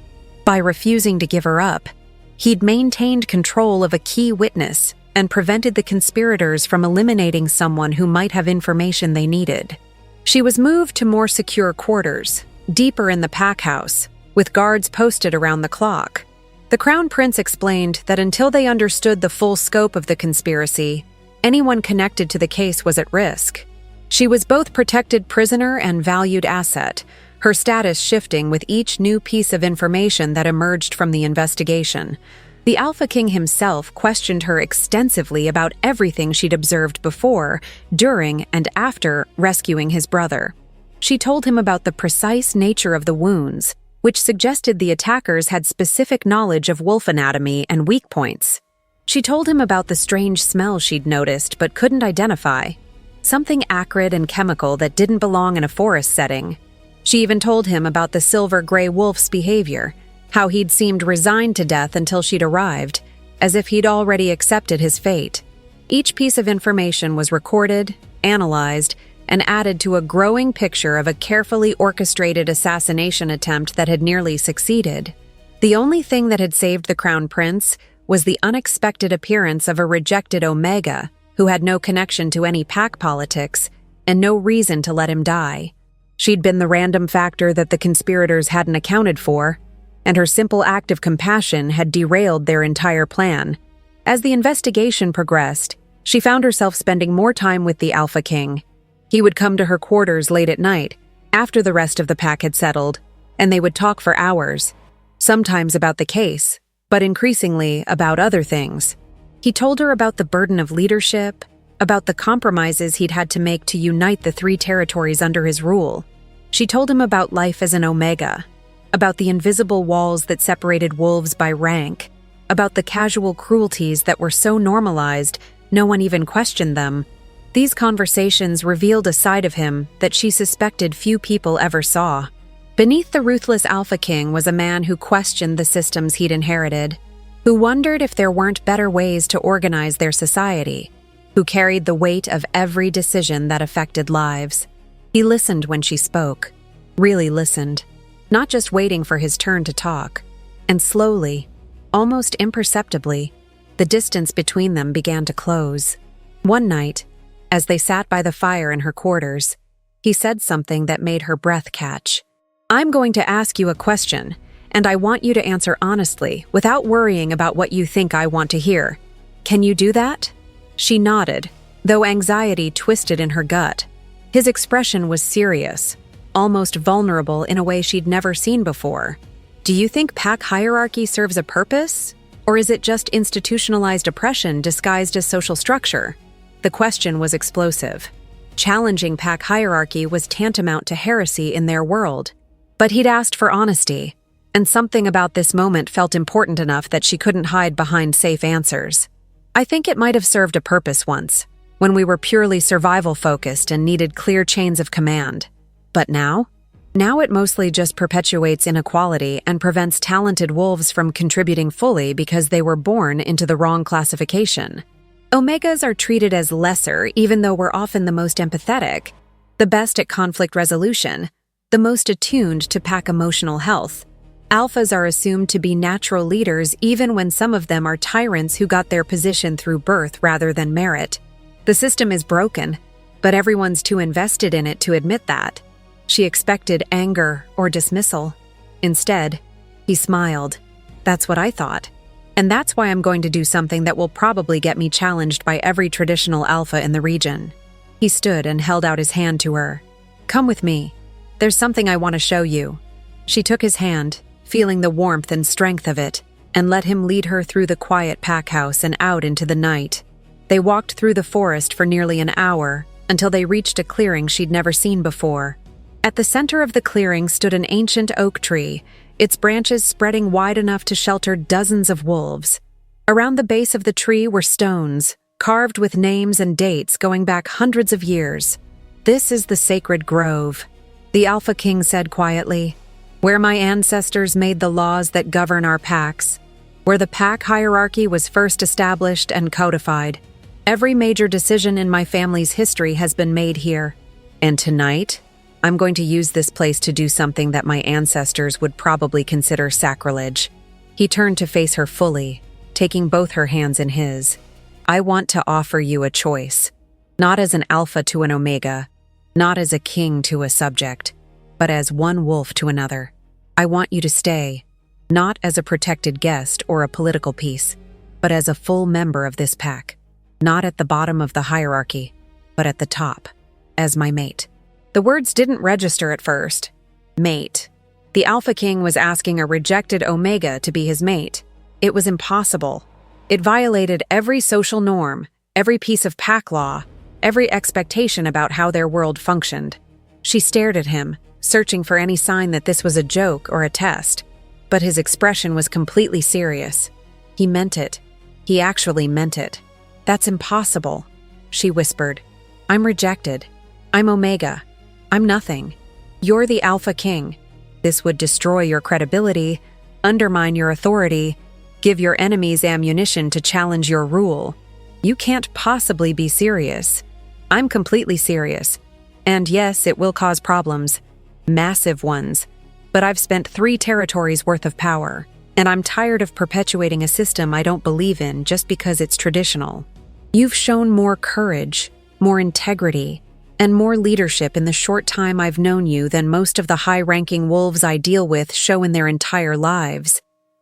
By refusing to give her up, he'd maintained control of a key witness and prevented the conspirators from eliminating someone who might have information they needed. She was moved to more secure quarters, deeper in the pack house, with guards posted around the clock. The Crown Prince explained that until they understood the full scope of the conspiracy, anyone connected to the case was at risk. She was both protected prisoner and valued asset, her status shifting with each new piece of information that emerged from the investigation. The Alpha King himself questioned her extensively about everything she'd observed before, during, and after rescuing his brother. She told him about the precise nature of the wounds, which suggested the attackers had specific knowledge of wolf anatomy and weak points. She told him about the strange smell she'd noticed but couldn't identify, something acrid and chemical that didn't belong in a forest setting. She even told him about the silver-gray wolf's behavior, how he'd seemed resigned to death until she'd arrived, as if he'd already accepted his fate. Each piece of information was recorded, analyzed, and added to a growing picture of a carefully orchestrated assassination attempt that had nearly succeeded. The only thing that had saved the Crown Prince was the unexpected appearance of a rejected Omega, who had no connection to any pack politics and no reason to let him die. She'd been the random factor that the conspirators hadn't accounted for, and her simple act of compassion had derailed their entire plan. As the investigation progressed, she found herself spending more time with the Alpha King. He would come to her quarters late at night, after the rest of the pack had settled, and they would talk for hours, sometimes about the case, but increasingly about other things. He told her about the burden of leadership, about the compromises he'd had to make to unite the 3 territories under his rule. She told him about life as an Omega, about the invisible walls that separated wolves by rank, about the casual cruelties that were so normalized no one even questioned them. These conversations revealed a side of him that she suspected few people ever saw. Beneath the ruthless Alpha King was a man who questioned the systems he'd inherited, who wondered if there weren't better ways to organize their society, who carried the weight of every decision that affected lives. He listened when she spoke, really listened, not just waiting for his turn to talk. And slowly, almost imperceptibly, the distance between them began to close. One night, as they sat by the fire in her quarters, he said something that made her breath catch. "I'm going to ask you a question, and I want you to answer honestly, without worrying about what you think I want to hear. Can you do that?" She nodded, though anxiety twisted in her gut. His expression was serious, almost vulnerable in a way she'd never seen before. "Do you think pack hierarchy serves a purpose? Or is it just institutionalized oppression disguised as social structure?" The question was explosive. Challenging pack hierarchy was tantamount to heresy in their world. But he'd asked for honesty, and something about this moment felt important enough that she couldn't hide behind safe answers. "I think it might have served a purpose once, when we were purely survival-focused and needed clear chains of command. But now? Now it mostly just perpetuates inequality and prevents talented wolves from contributing fully because they were born into the wrong classification. Omegas are treated as lesser even though we're often the most empathetic, the best at conflict resolution, the most attuned to pack emotional health. Alphas are assumed to be natural leaders even when some of them are tyrants who got their position through birth rather than merit. The system is broken, but everyone's too invested in it to admit that." She expected anger or dismissal. Instead, he smiled. "That's what I thought. And that's why I'm going to do something that will probably get me challenged by every traditional alpha in the region." He stood and held out his hand to her. "Come with me. There's something I want to show you." She took his hand, feeling the warmth and strength of it, and let him lead her through the quiet pack house and out into the night. They walked through the forest for nearly an hour, until they reached a clearing she'd never seen before. At the center of the clearing stood an ancient oak tree, its branches spreading wide enough to shelter dozens of wolves. Around the base of the tree were stones, carved with names and dates going back hundreds of years. "This is the sacred grove," The Alpha King said quietly. Where my ancestors made the laws that govern our packs, where the pack hierarchy was first established and codified. Every major decision in my family's history has been made here. And tonight, I'm going to use this place to do something that my ancestors would probably consider sacrilege. He turned to face her fully, taking both her hands in his. I want to offer you a choice. Not as an alpha to an omega, not as a king to a subject, but as one wolf to another. I want you to stay, not as a protected guest or a political piece, but as a full member of this pack. Not at the bottom of the hierarchy, but at the top, as my mate. The words didn't register at first. Mate. The Alpha King was asking a rejected Omega to be his mate. It was impossible. It violated every social norm, every piece of pack law, every expectation about how their world functioned. She stared at him, searching for any sign that this was a joke or a test. But his expression was completely serious. He meant it. He actually meant it. That's impossible, she whispered. I'm rejected. I'm Omega. I'm nothing. You're the Alpha King. This would destroy your credibility, undermine your authority, give your enemies ammunition to challenge your rule. You can't possibly be serious. I'm completely serious. And yes, it will cause problems. Massive ones. But I've spent 3 territories worth of power, and I'm tired of perpetuating a system I don't believe in just because it's traditional. You've shown more courage, more integrity, and more leadership in the short time I've known you than most of the high-ranking wolves I deal with show in their entire lives.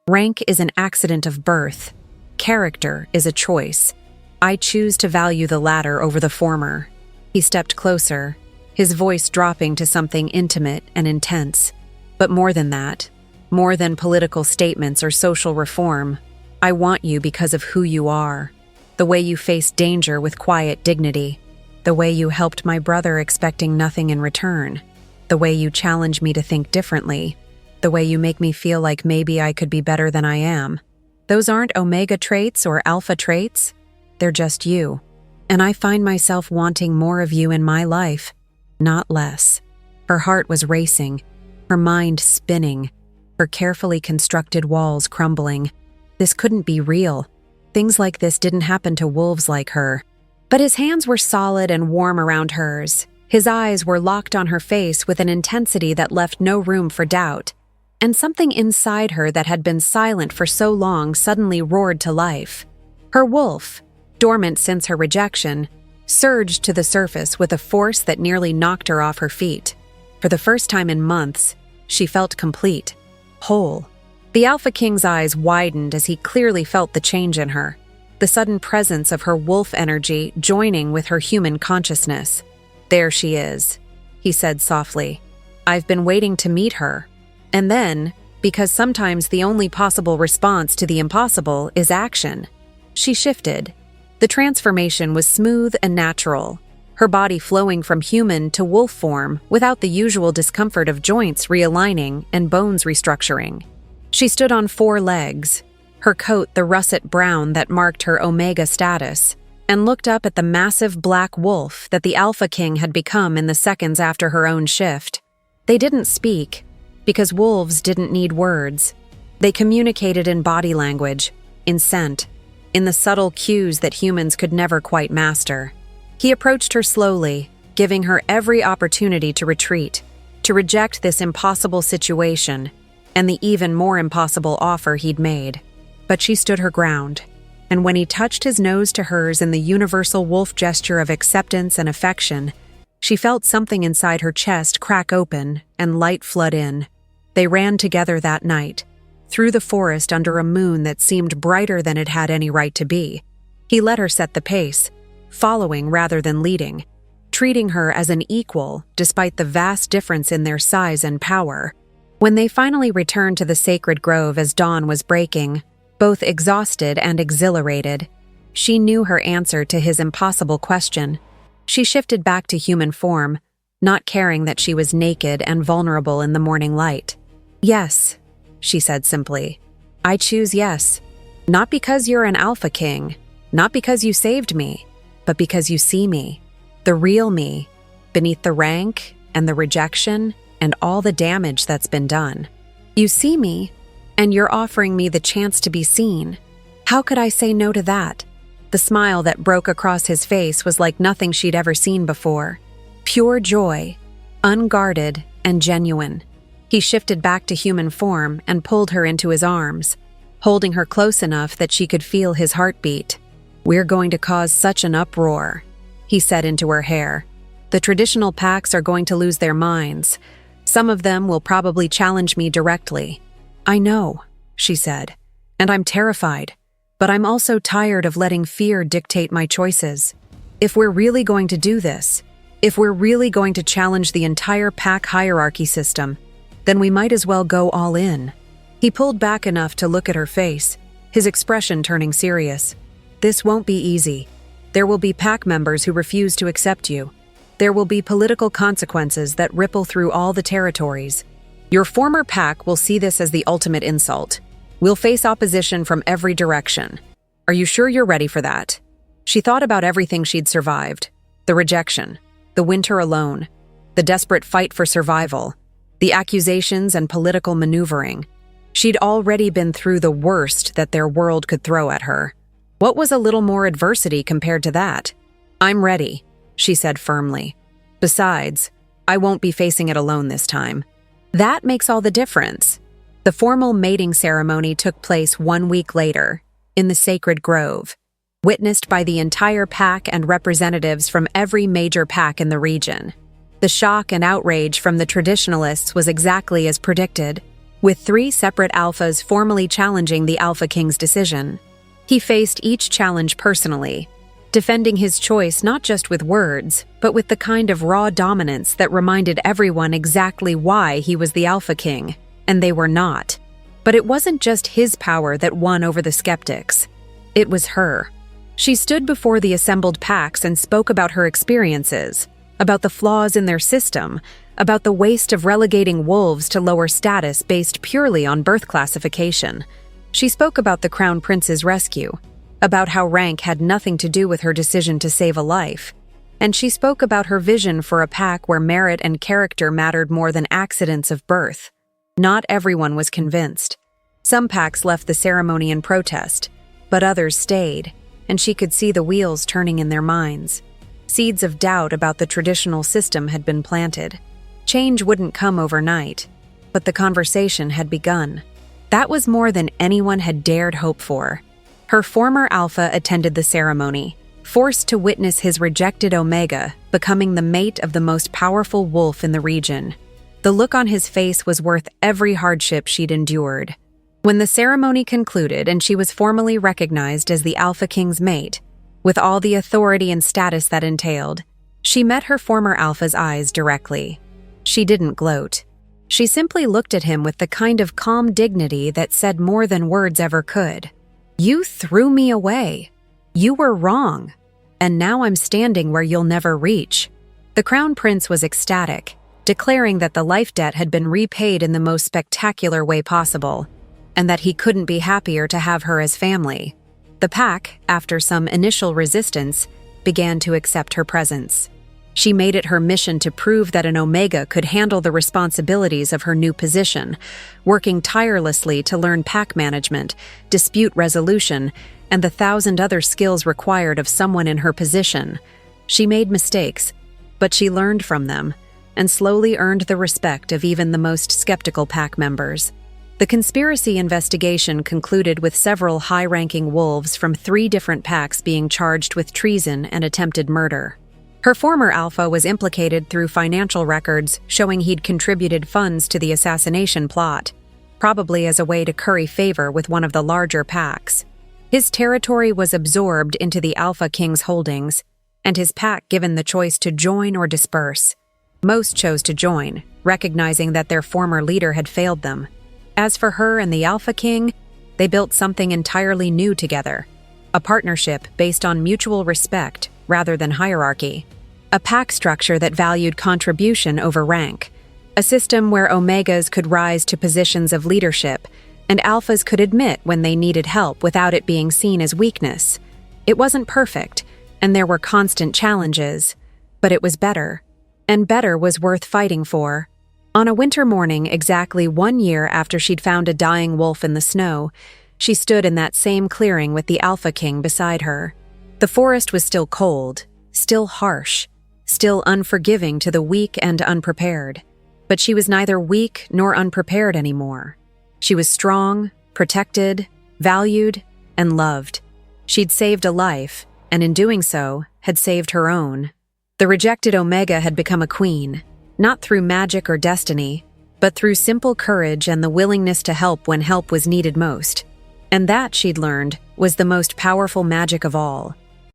Rank is an accident of birth. Character is a choice. I choose to value the latter over the former. He stepped closer, his voice dropping to something intimate and intense. But more than that, more than political statements or social reform, I want you because of who you are. The way you face danger with quiet dignity. The way you helped my brother expecting nothing in return. The way you challenge me to think differently. The way you make me feel like maybe I could be better than I am. Those aren't Omega traits or Alpha traits. They're just you. And I find myself wanting more of you in my life, not less. Her heart was racing, her mind spinning, her carefully constructed walls crumbling. This couldn't be real. Things like this didn't happen to wolves like her. But his hands were solid and warm around hers. His eyes were locked on her face with an intensity that left no room for doubt. And something inside her that had been silent for so long suddenly roared to life. Her wolf, dormant since her rejection, surged to the surface with a force that nearly knocked her off her feet. For the first time in months, she felt complete, whole. The Alpha King's eyes widened as he clearly felt the change in her, the sudden presence of her wolf energy joining with her human consciousness. There she is, he said softly. I've been waiting to meet her. And then, because sometimes the only possible response to the impossible is action. She shifted. The transformation was smooth and natural, her body flowing from human to wolf form without the usual discomfort of joints realigning and bones restructuring. She stood on 4 legs, her coat the russet brown that marked her Omega status, and looked up at the massive black wolf that the Alpha King had become in the seconds after her own shift. They didn't speak, because wolves didn't need words. They communicated in body language, in scent, in the subtle cues that humans could never quite master. He approached her slowly, giving her every opportunity to retreat, to reject this impossible situation, and the even more impossible offer he'd made. But she stood her ground, and when he touched his nose to hers in the universal wolf gesture of acceptance and affection, she felt something inside her chest crack open and light flood in. They ran together that night, through the forest under a moon that seemed brighter than it had any right to be. He let her set the pace, following rather than leading, treating her as an equal despite the vast difference in their size and power. When they finally returned to the sacred grove as dawn was breaking, both exhausted and exhilarated, she knew her answer to his impossible question. She shifted back to human form, not caring that she was naked and vulnerable in the morning light. Yes, she said simply. I choose yes. Not because you're an Alpha King, not because you saved me, but because you see me, the real me, beneath the rank and the rejection and all the damage that's been done. You see me, and you're offering me the chance to be seen. How could I say no to that? The smile that broke across his face was like nothing she'd ever seen before. Pure joy, unguarded and genuine. He shifted back to human form and pulled her into his arms, holding her close enough that she could feel his heartbeat. "We're going to cause such an uproar," he said into her hair. "The traditional packs are going to lose their minds. Some of them will probably challenge me directly." "I know," she said, "and I'm terrified, but I'm also tired of letting fear dictate my choices. If we're really going to do this, if we're really going to challenge the entire pack hierarchy system, then we might as well go all in." He pulled back enough to look at her face, his expression turning serious. "This won't be easy. There will be pack members who refuse to accept you. There will be political consequences that ripple through all the territories. Your former pack will see this as the ultimate insult. We'll face opposition from every direction. Are you sure you're ready for that?" She thought about everything she'd survived. The rejection, the winter alone, the desperate fight for survival, the accusations and political maneuvering. She'd already been through the worst that their world could throw at her. What was a little more adversity compared to that? "I'm ready," she said firmly. "Besides, I won't be facing it alone this time." That makes all the difference. The formal mating ceremony took place 1 week later, in the sacred grove, witnessed by the entire pack and representatives from every major pack in the region. The shock and outrage from the traditionalists was exactly as predicted, with 3 separate alphas formally challenging the Alpha King's decision. He faced each challenge personally, defending his choice not just with words, but with the kind of raw dominance that reminded everyone exactly why he was the Alpha King, and they were not. But it wasn't just his power that won over the skeptics. It was her. She stood before the assembled packs and spoke about her experiences, about the flaws in their system, about the waste of relegating wolves to lower status based purely on birth classification. She spoke about the Crown Prince's rescue, about how rank had nothing to do with her decision to save a life, and she spoke about her vision for a pack where merit and character mattered more than accidents of birth. Not everyone was convinced. Some packs left the ceremony in protest, but others stayed, and she could see the wheels turning in their minds. Seeds of doubt about the traditional system had been planted. Change wouldn't come overnight, but the conversation had begun. That was more than anyone had dared hope for. Her former alpha attended the ceremony, forced to witness his rejected Omega becoming the mate of the most powerful wolf in the region. The look on his face was worth every hardship she'd endured. When the ceremony concluded and she was formally recognized as the Alpha King's mate, with all the authority and status that entailed, she met her former alpha's eyes directly. She didn't gloat. She simply looked at him with the kind of calm dignity that said more than words ever could. "You threw me away. You were wrong. And now I'm standing where you'll never reach." The Crown Prince was ecstatic, declaring that the life debt had been repaid in the most spectacular way possible, and that he couldn't be happier to have her as family. The pack, after some initial resistance, began to accept her presence. She made it her mission to prove that an Omega could handle the responsibilities of her new position, working tirelessly to learn pack management, dispute resolution, and the 1,000 other skills required of someone in her position. She made mistakes, but she learned from them, and slowly earned the respect of even the most skeptical pack members. The conspiracy investigation concluded with several high-ranking wolves from 3 different packs being charged with treason and attempted murder. Her former alpha was implicated through financial records showing he'd contributed funds to the assassination plot, probably as a way to curry favor with one of the larger packs. His territory was absorbed into the Alpha King's holdings, and his pack given the choice to join or disperse. Most chose to join, recognizing that their former leader had failed them. As for her and the Alpha King, they built something entirely new together, a partnership based on mutual respect rather than hierarchy, a pack structure that valued contribution over rank, a system where Omegas could rise to positions of leadership and Alphas could admit when they needed help without it being seen as weakness. It wasn't perfect, and there were constant challenges, but it was better. And better was worth fighting for. On a winter morning, exactly 1 year after she'd found a dying wolf in the snow, she stood in that same clearing with the Alpha King beside her. The forest was still cold, still harsh, still unforgiving to the weak and unprepared. But she was neither weak nor unprepared anymore. She was strong, protected, valued, and loved. She'd saved a life, and in doing so, had saved her own. The rejected Omega had become a queen, not through magic or destiny, but through simple courage and the willingness to help when help was needed most. And that, she'd learned, was the most powerful magic of all.